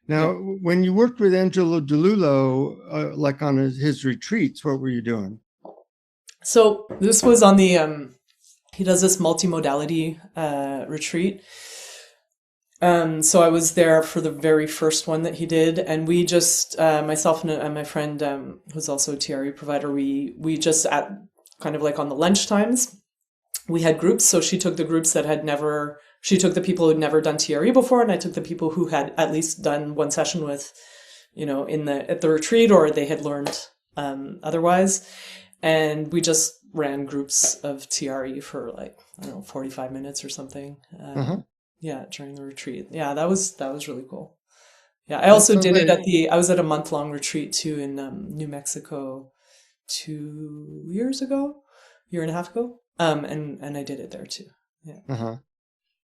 Now, when you worked with Angelo DeLullo, like on his retreats, what were you doing? So this was on the He does this multimodality retreat. So I was there for the very first one that he did, and we just, myself and my friend, who's also a TRE provider, we just at kind of like on the lunch times, we had groups. So she took the groups that she took the people who'd never done TRE before, and I took the people who had at least done one session with, at the retreat, or they had learned otherwise. And we just ran groups of TRE for 45 minutes or something. Yeah, during the retreat. Yeah, that was really cool. Yeah, I also did it I was at a month-long retreat too in New Mexico 2 years ago, year and a half ago. And I did it there too. Yeah.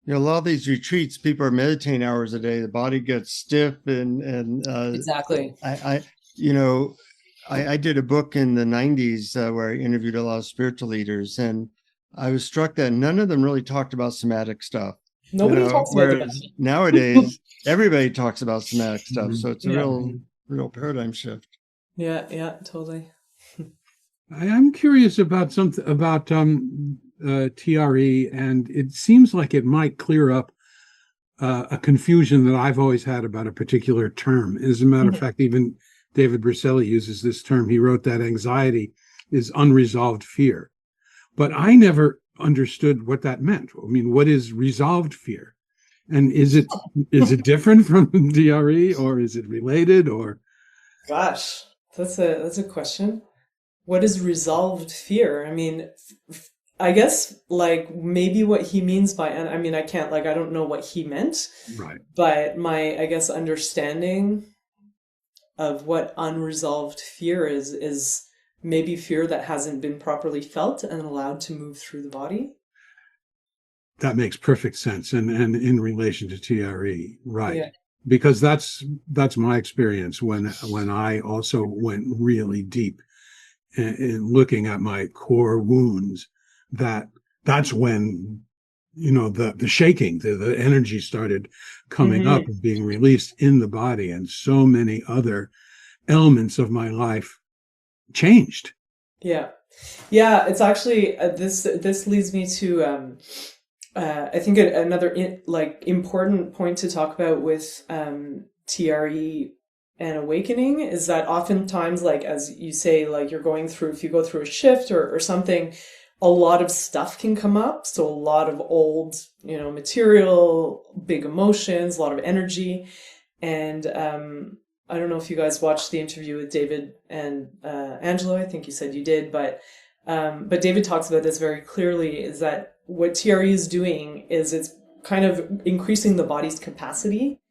A lot of these retreats, people are meditating hours a day. The body gets stiff and exactly. I did a book in the 90s where I interviewed a lot of spiritual leaders, and I was struck that none of them really talked about somatic stuff. Nobody talks about it. Whereas nowadays, everybody talks about somatic stuff. So it's a real paradigm shift. Yeah, totally. I'm curious about something about TRE, and it seems like it might clear up a confusion that I've always had about a particular term. As a matter of fact, even David Berceli uses this term. He wrote that anxiety is unresolved fear. But I never understood what that meant. I mean, what is resolved fear? And is it different from DRE, or is it related, or? Gosh, that's a question. What is resolved fear? I mean, I guess maybe what he means by, and I mean, I don't know what he meant. Right. But my, I guess, understanding of what unresolved fear is maybe fear that hasn't been properly felt and allowed to move through the body. That makes perfect sense. And in relation to TRE, right. Yeah. Because that's my experience when I also went really deep in looking at my core wounds, that's when, the shaking, the energy started coming up and being released in the body, and so many other elements of my life changed. Yeah. It's actually this leads me to I think another important point to talk about with TRE and awakening is that oftentimes, as you say, you're going through, if you go through a shift or something, a lot of stuff can come up. So a lot of old, material, big emotions, a lot of energy. And I don't know if you guys watched the interview with David and Angelo. I think you said you did, but David talks about this very clearly, is that what TRE is doing is it's kind of increasing the body's capacity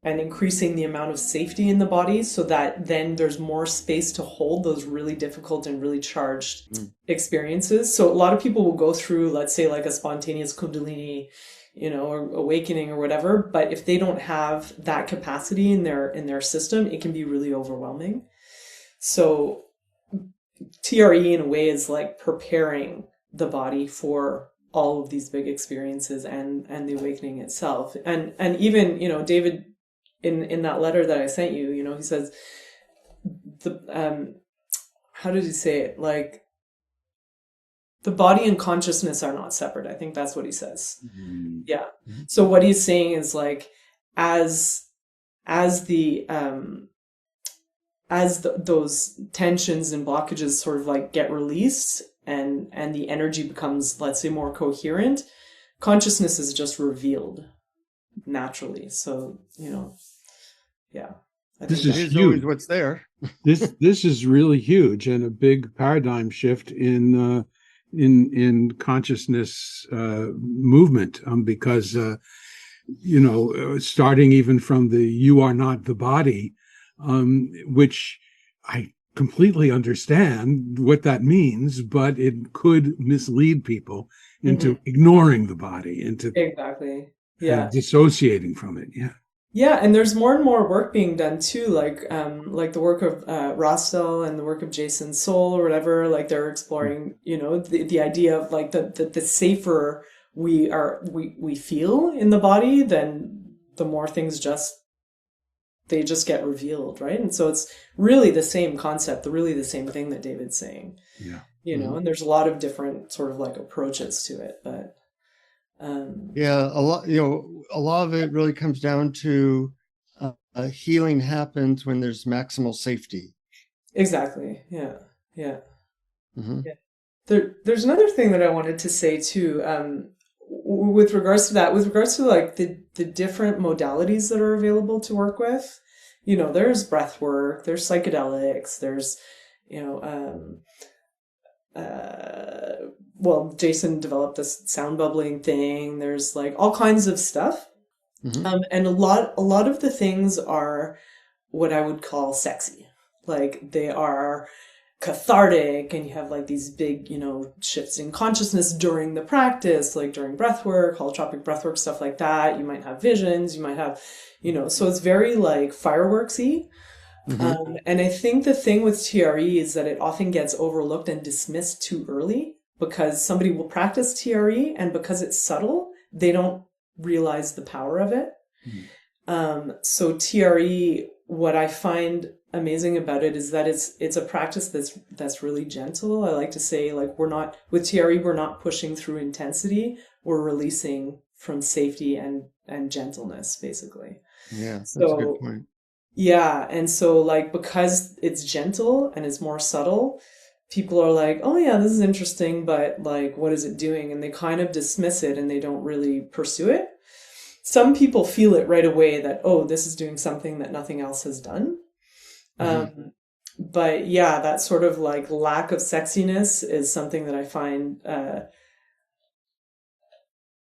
and increasing the amount of safety in the body, so that then there's more space to hold those really difficult and really charged experiences. So a lot of people will go through, let's say, a spontaneous Kundalini, or awakening or whatever, but if they don't have that capacity in their system, it can be really overwhelming. So TRE in a way is preparing the body for all of these big experiences and the awakening itself. And even, David, in that letter that I sent you, he says how did he say it? The body and consciousness are not separate. I think that's what he says. Mm-hmm. Yeah. Mm-hmm. So what he's saying is those tensions and blockages sort of get released and the energy becomes, let's say, more coherent, consciousness is just revealed naturally. So, yeah. This is huge. What's there. This is really huge, and a big paradigm shift in consciousness movement, because starting even from the "you are not the body," which I completely understand what that means, but it could mislead people into ignoring the body, into exactly dissociating from it. Yeah, and there's more and more work being done too, like the work of Rostel and the work of Jason Soul or whatever. They're exploring, the idea of the safer we feel in the body, then the more things they just get revealed, right? And so it's really the same concept, really the same thing that David's saying. and there's a lot of different sort of like approaches to it, but yeah, a lot of it really comes down to healing happens when there's maximal safety. exactly. Yeah. Yeah. Mm-hmm. Yeah. There's another thing that I wanted to say too, with regards to that, with regards to like the different modalities that are available to work with. There's breath work, there's psychedelics, there's, well, Jason developed this sound bubbling thing. There's like all kinds of stuff. And a lot of the things are what I would call sexy. Like they are cathartic, and you have like these big, shifts in consciousness during the practice, like during breath work, holotropic breath work, stuff like that. You might have visions, you might have, so it's very like fireworksy. And I think the thing with TRE is that it often gets overlooked and dismissed too early, because somebody will practice TRE, and because it's subtle, they don't realize the power of it. So TRE, what I find amazing about it is that it's a practice that's really gentle. I like to say, like, with TRE, we're not pushing through intensity, we're releasing from safety and gentleness, basically. Yeah, that's So, a good point. Yeah, and so like because it's gentle and it's more subtle, people are like, "Oh yeah, this is interesting, but like what is it doing?" And they kind of dismiss it and they don't really pursue it. Some people feel it right away that, "Oh, this is doing something that nothing else has done." But yeah, that sort of like lack of sexiness is something that I find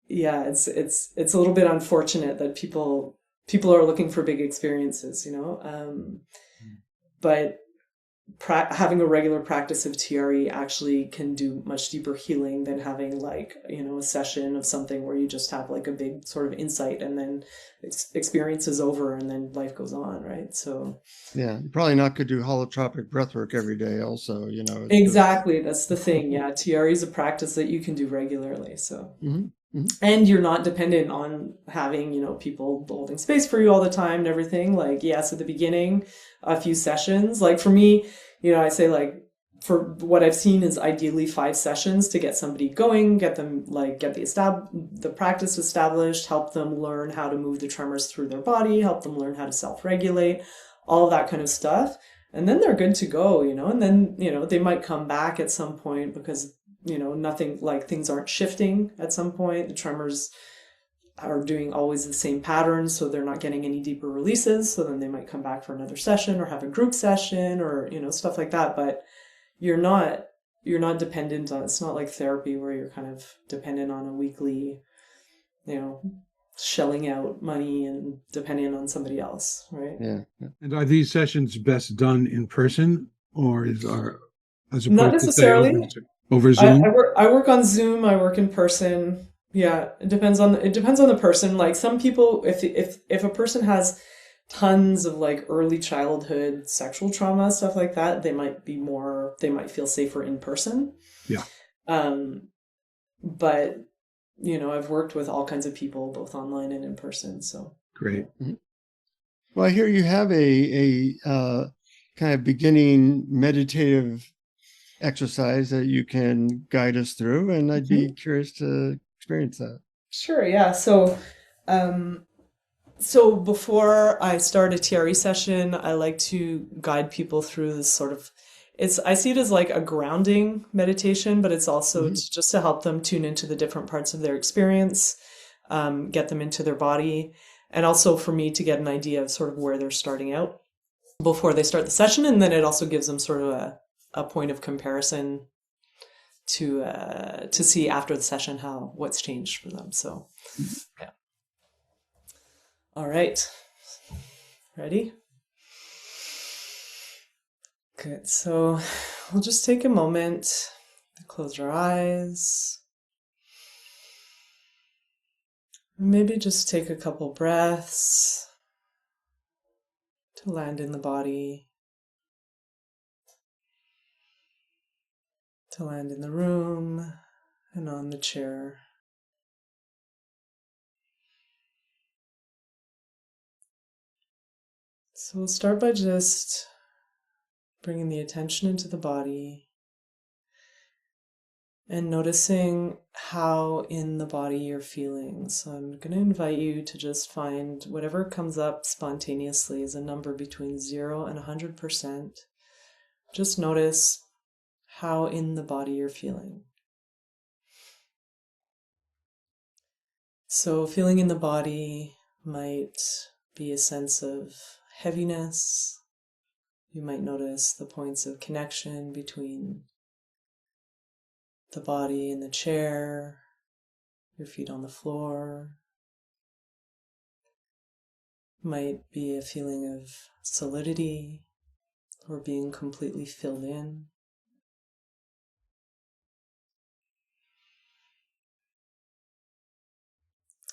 it's a little bit unfortunate that people are looking for big experiences, but having a regular practice of TRE actually can do much deeper healing than having like, a session of something where you just have like a big sort of insight and then experience is over and then life goes on, right? So yeah, you're probably not going to do holotropic breathwork every day also, exactly, that's the thing. Yeah, TRE is a practice that you can do regularly, so and you're not dependent on having, people holding space for you all the time and everything. Like, yes, at the beginning, a few sessions. Like for me, I say like, for what I've seen is ideally 5 sessions to get somebody going, get them like, get the practice established, help them learn how to move the tremors through their body, help them learn how to self-regulate, all of that kind of stuff. And then they're good to go, and then, they might come back at some point because nothing, like things aren't shifting at some point. The tremors are doing always the same patterns, so they're not getting any deeper releases. So then they might come back for another session or have a group session or, stuff like that. But you're not dependent on, it's not like therapy where you're kind of dependent on a weekly, shelling out money and depending on somebody else, right? Yeah. And are these sessions best done in person, or as opposed Not to say necessarily. over Zoom? I work on Zoom. I work in person. Yeah, it depends on the person. Like some people, if a person has tons of like early childhood sexual trauma, stuff like that, they might feel safer in person. Yeah. But I've worked with all kinds of people, both online and in person. So Great. Well, I hear you have a kind of beginning meditative exercise that you can guide us through, and I'd be curious to experience that. Sure, yeah. So before I start a TRE session, I like to guide people through this sort of, I see it as like a grounding meditation, but it's also just to help them tune into the different parts of their experience, get them into their body, and also for me to get an idea of sort of where they're starting out before they start the session. And then it also gives them sort of a point of comparison to see after the session what's changed for them. So, yeah. All right. Ready? Good. So we'll just take a moment to close our eyes. Maybe just take a couple breaths to land in the body, to land in the room and on the chair. So we'll start by just bringing the attention into the body, and noticing how in the body you're feeling. So I'm going to invite you to just find whatever comes up spontaneously as a number between 0 and 100%. Just notice how in the body you're feeling. So feeling in the body might be a sense of heaviness. You might notice the points of connection between the body and the chair, your feet on the floor. Might be a feeling of solidity or being completely filled in.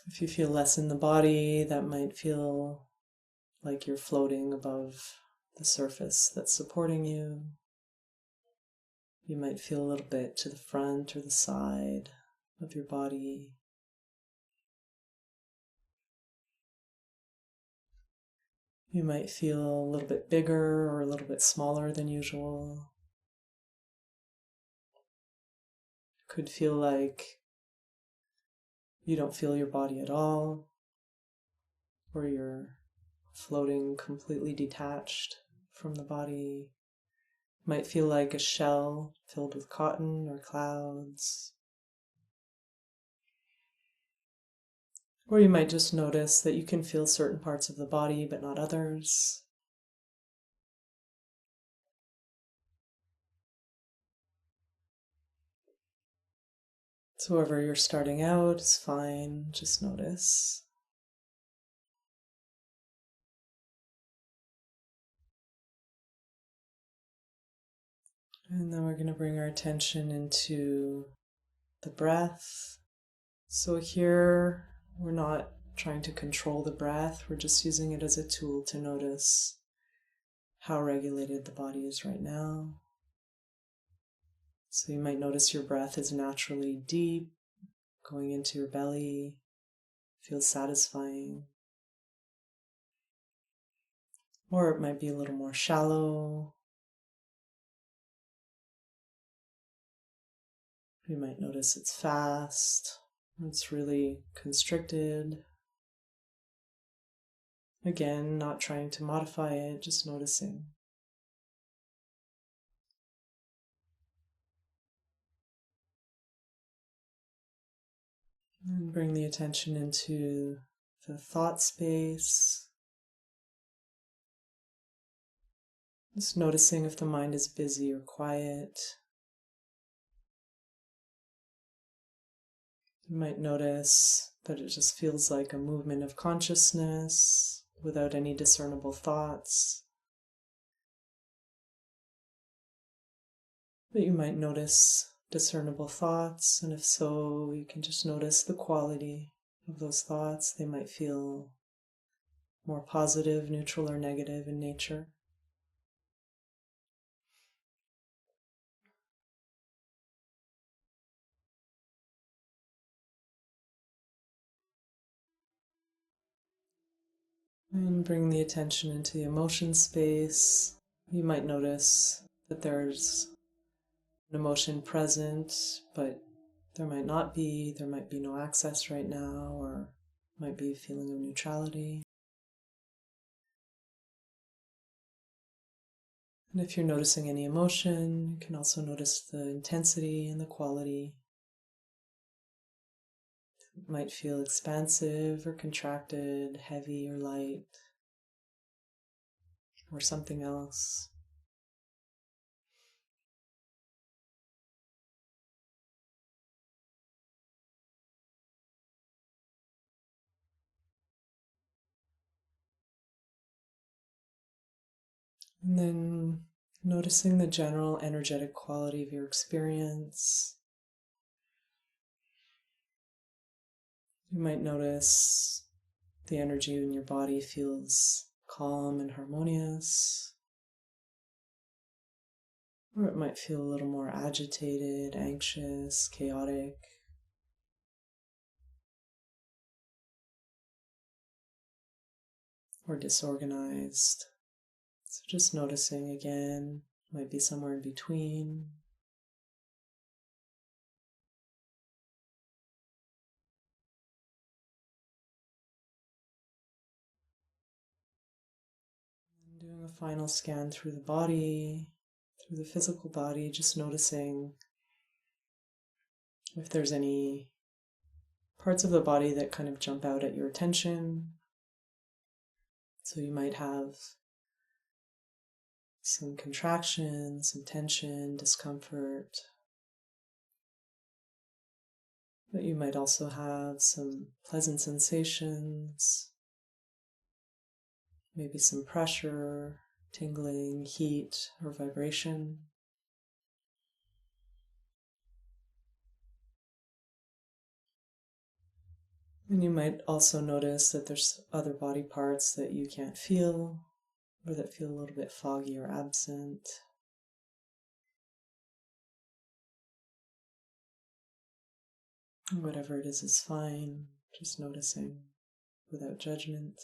If you feel less in the body, that might feel like you're floating above the surface that's supporting you. You might feel a little bit to the front or the side of your body. You might feel a little bit bigger or a little bit smaller than usual. It could feel like you don't feel your body at all, or you're floating completely detached from the body. It might feel like a shell filled with cotton or clouds. Or you might just notice that you can feel certain parts of the body but not others. So wherever you're starting out is fine, just notice. And then we're going to bring our attention into the breath. So here we're not trying to control the breath, we're just using it as a tool to notice how regulated the body is right now. So you might notice your breath is naturally deep, going into your belly, feels satisfying. Or it might be a little more shallow. You might notice it's fast, it's really constricted. Again, not trying to modify it, just noticing. And bring the attention into the thought space. Just noticing if the mind is busy or quiet. You might notice that it just feels like a movement of consciousness without any discernible thoughts. But you might notice discernible thoughts, and if so, you can just notice the quality of those thoughts. They might feel more positive, neutral, or negative in nature. And bring the attention into the emotion space. You might notice that there's an emotion present, but there might not be. There might be no access right now, or might be a feeling of neutrality. And if you're noticing any emotion, you can also notice the intensity and the quality. It might feel expansive or contracted, heavy or light, or something else. And then noticing the general energetic quality of your experience. You might notice the energy in your body feels calm and harmonious. Or it might feel a little more agitated, anxious, chaotic. Or disorganized. So just noticing again, might be somewhere in between. Doing a final scan through the body, through the physical body, just noticing if there's any parts of the body that kind of jump out at your attention. So you might have some contraction, some tension, discomfort. But you might also have some pleasant sensations, maybe some pressure, tingling, heat, or vibration. And you might also notice that there's other body parts that you can't feel, or that feel a little bit foggy or absent. Whatever it is fine, just noticing without judgment.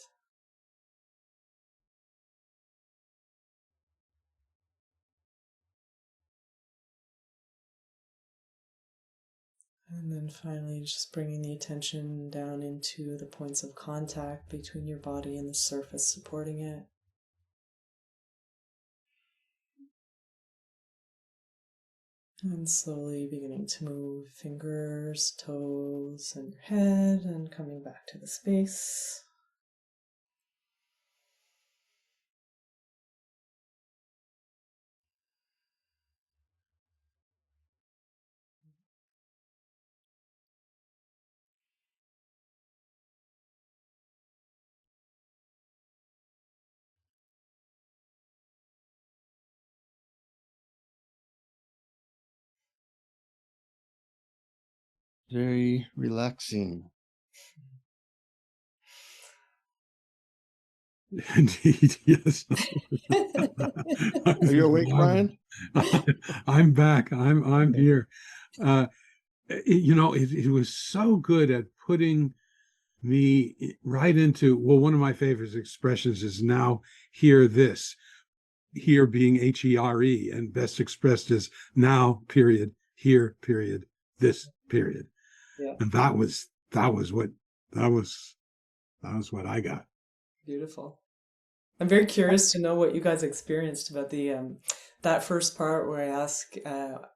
And then finally, just bringing the attention down into the points of contact between your body and the surface supporting it. And slowly beginning to move fingers, toes, and your head, and coming back to the space. Very relaxing. Indeed, yes. Are you awake, Brian? I'm back. I'm here. It was so good at putting me right into, well, one of my favorite expressions is now hear this. Here being HERE, and best expressed as now, period, here, period, this, period. Yeah. And that was what I got. Beautiful. I'm very curious to know what you guys experienced about the that first part where I ask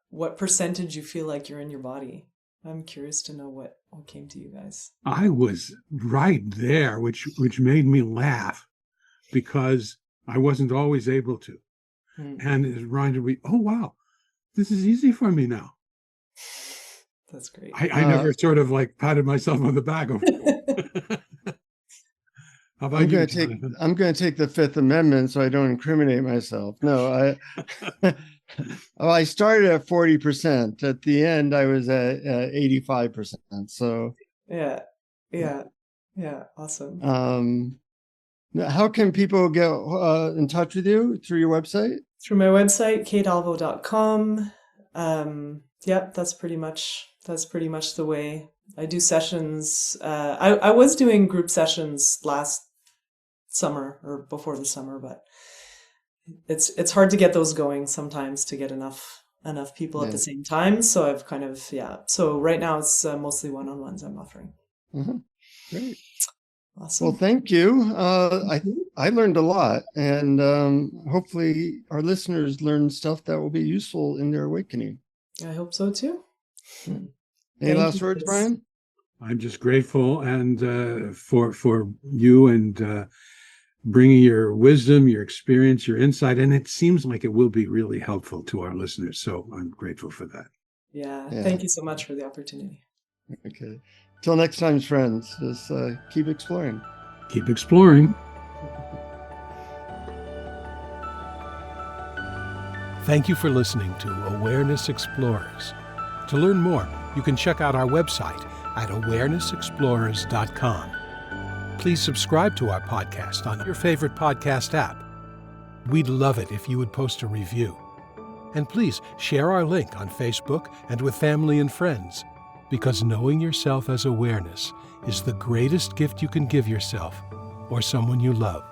what percentage you feel like you're in your body. I'm curious to know what came to you guys. I was right there, which made me laugh because I wasn't always able to. And it reminded me, oh wow, this is easy for me now. That's great. I never sort of like patted myself on the back. How about you? I'm going to take the Fifth Amendment so I don't incriminate myself. No, I started at 40%. At the end, I was at 85%. So yeah, awesome. How can people get in touch with you? Through your website? Through my website, katealvo.com. Yep, that's pretty much the way. I do sessions. I was doing group sessions last summer or before the summer, but it's hard to get those going sometimes, to get enough people at the same time. So I've kind of, So right now it's mostly one-on-ones I'm offering. Mm-hmm. Great. Awesome. Well, thank you. I learned a lot, and hopefully our listeners learned stuff that will be useful in their awakening. I hope so too. Any last words, Brian? I'm just grateful and for you and bringing your wisdom, your experience, your insight, and it seems like it will be really helpful to our listeners. So I'm grateful for that. Yeah. Thank you so much for the opportunity. Okay. Till next time, friends. Just keep exploring. Keep exploring. Thank you for listening to Awareness Explorers. To learn more, you can check out our website at awarenessexplorers.com. Please subscribe to our podcast on your favorite podcast app. We'd love it if you would post a review. And please share our link on Facebook and with family and friends, because knowing yourself as awareness is the greatest gift you can give yourself or someone you love.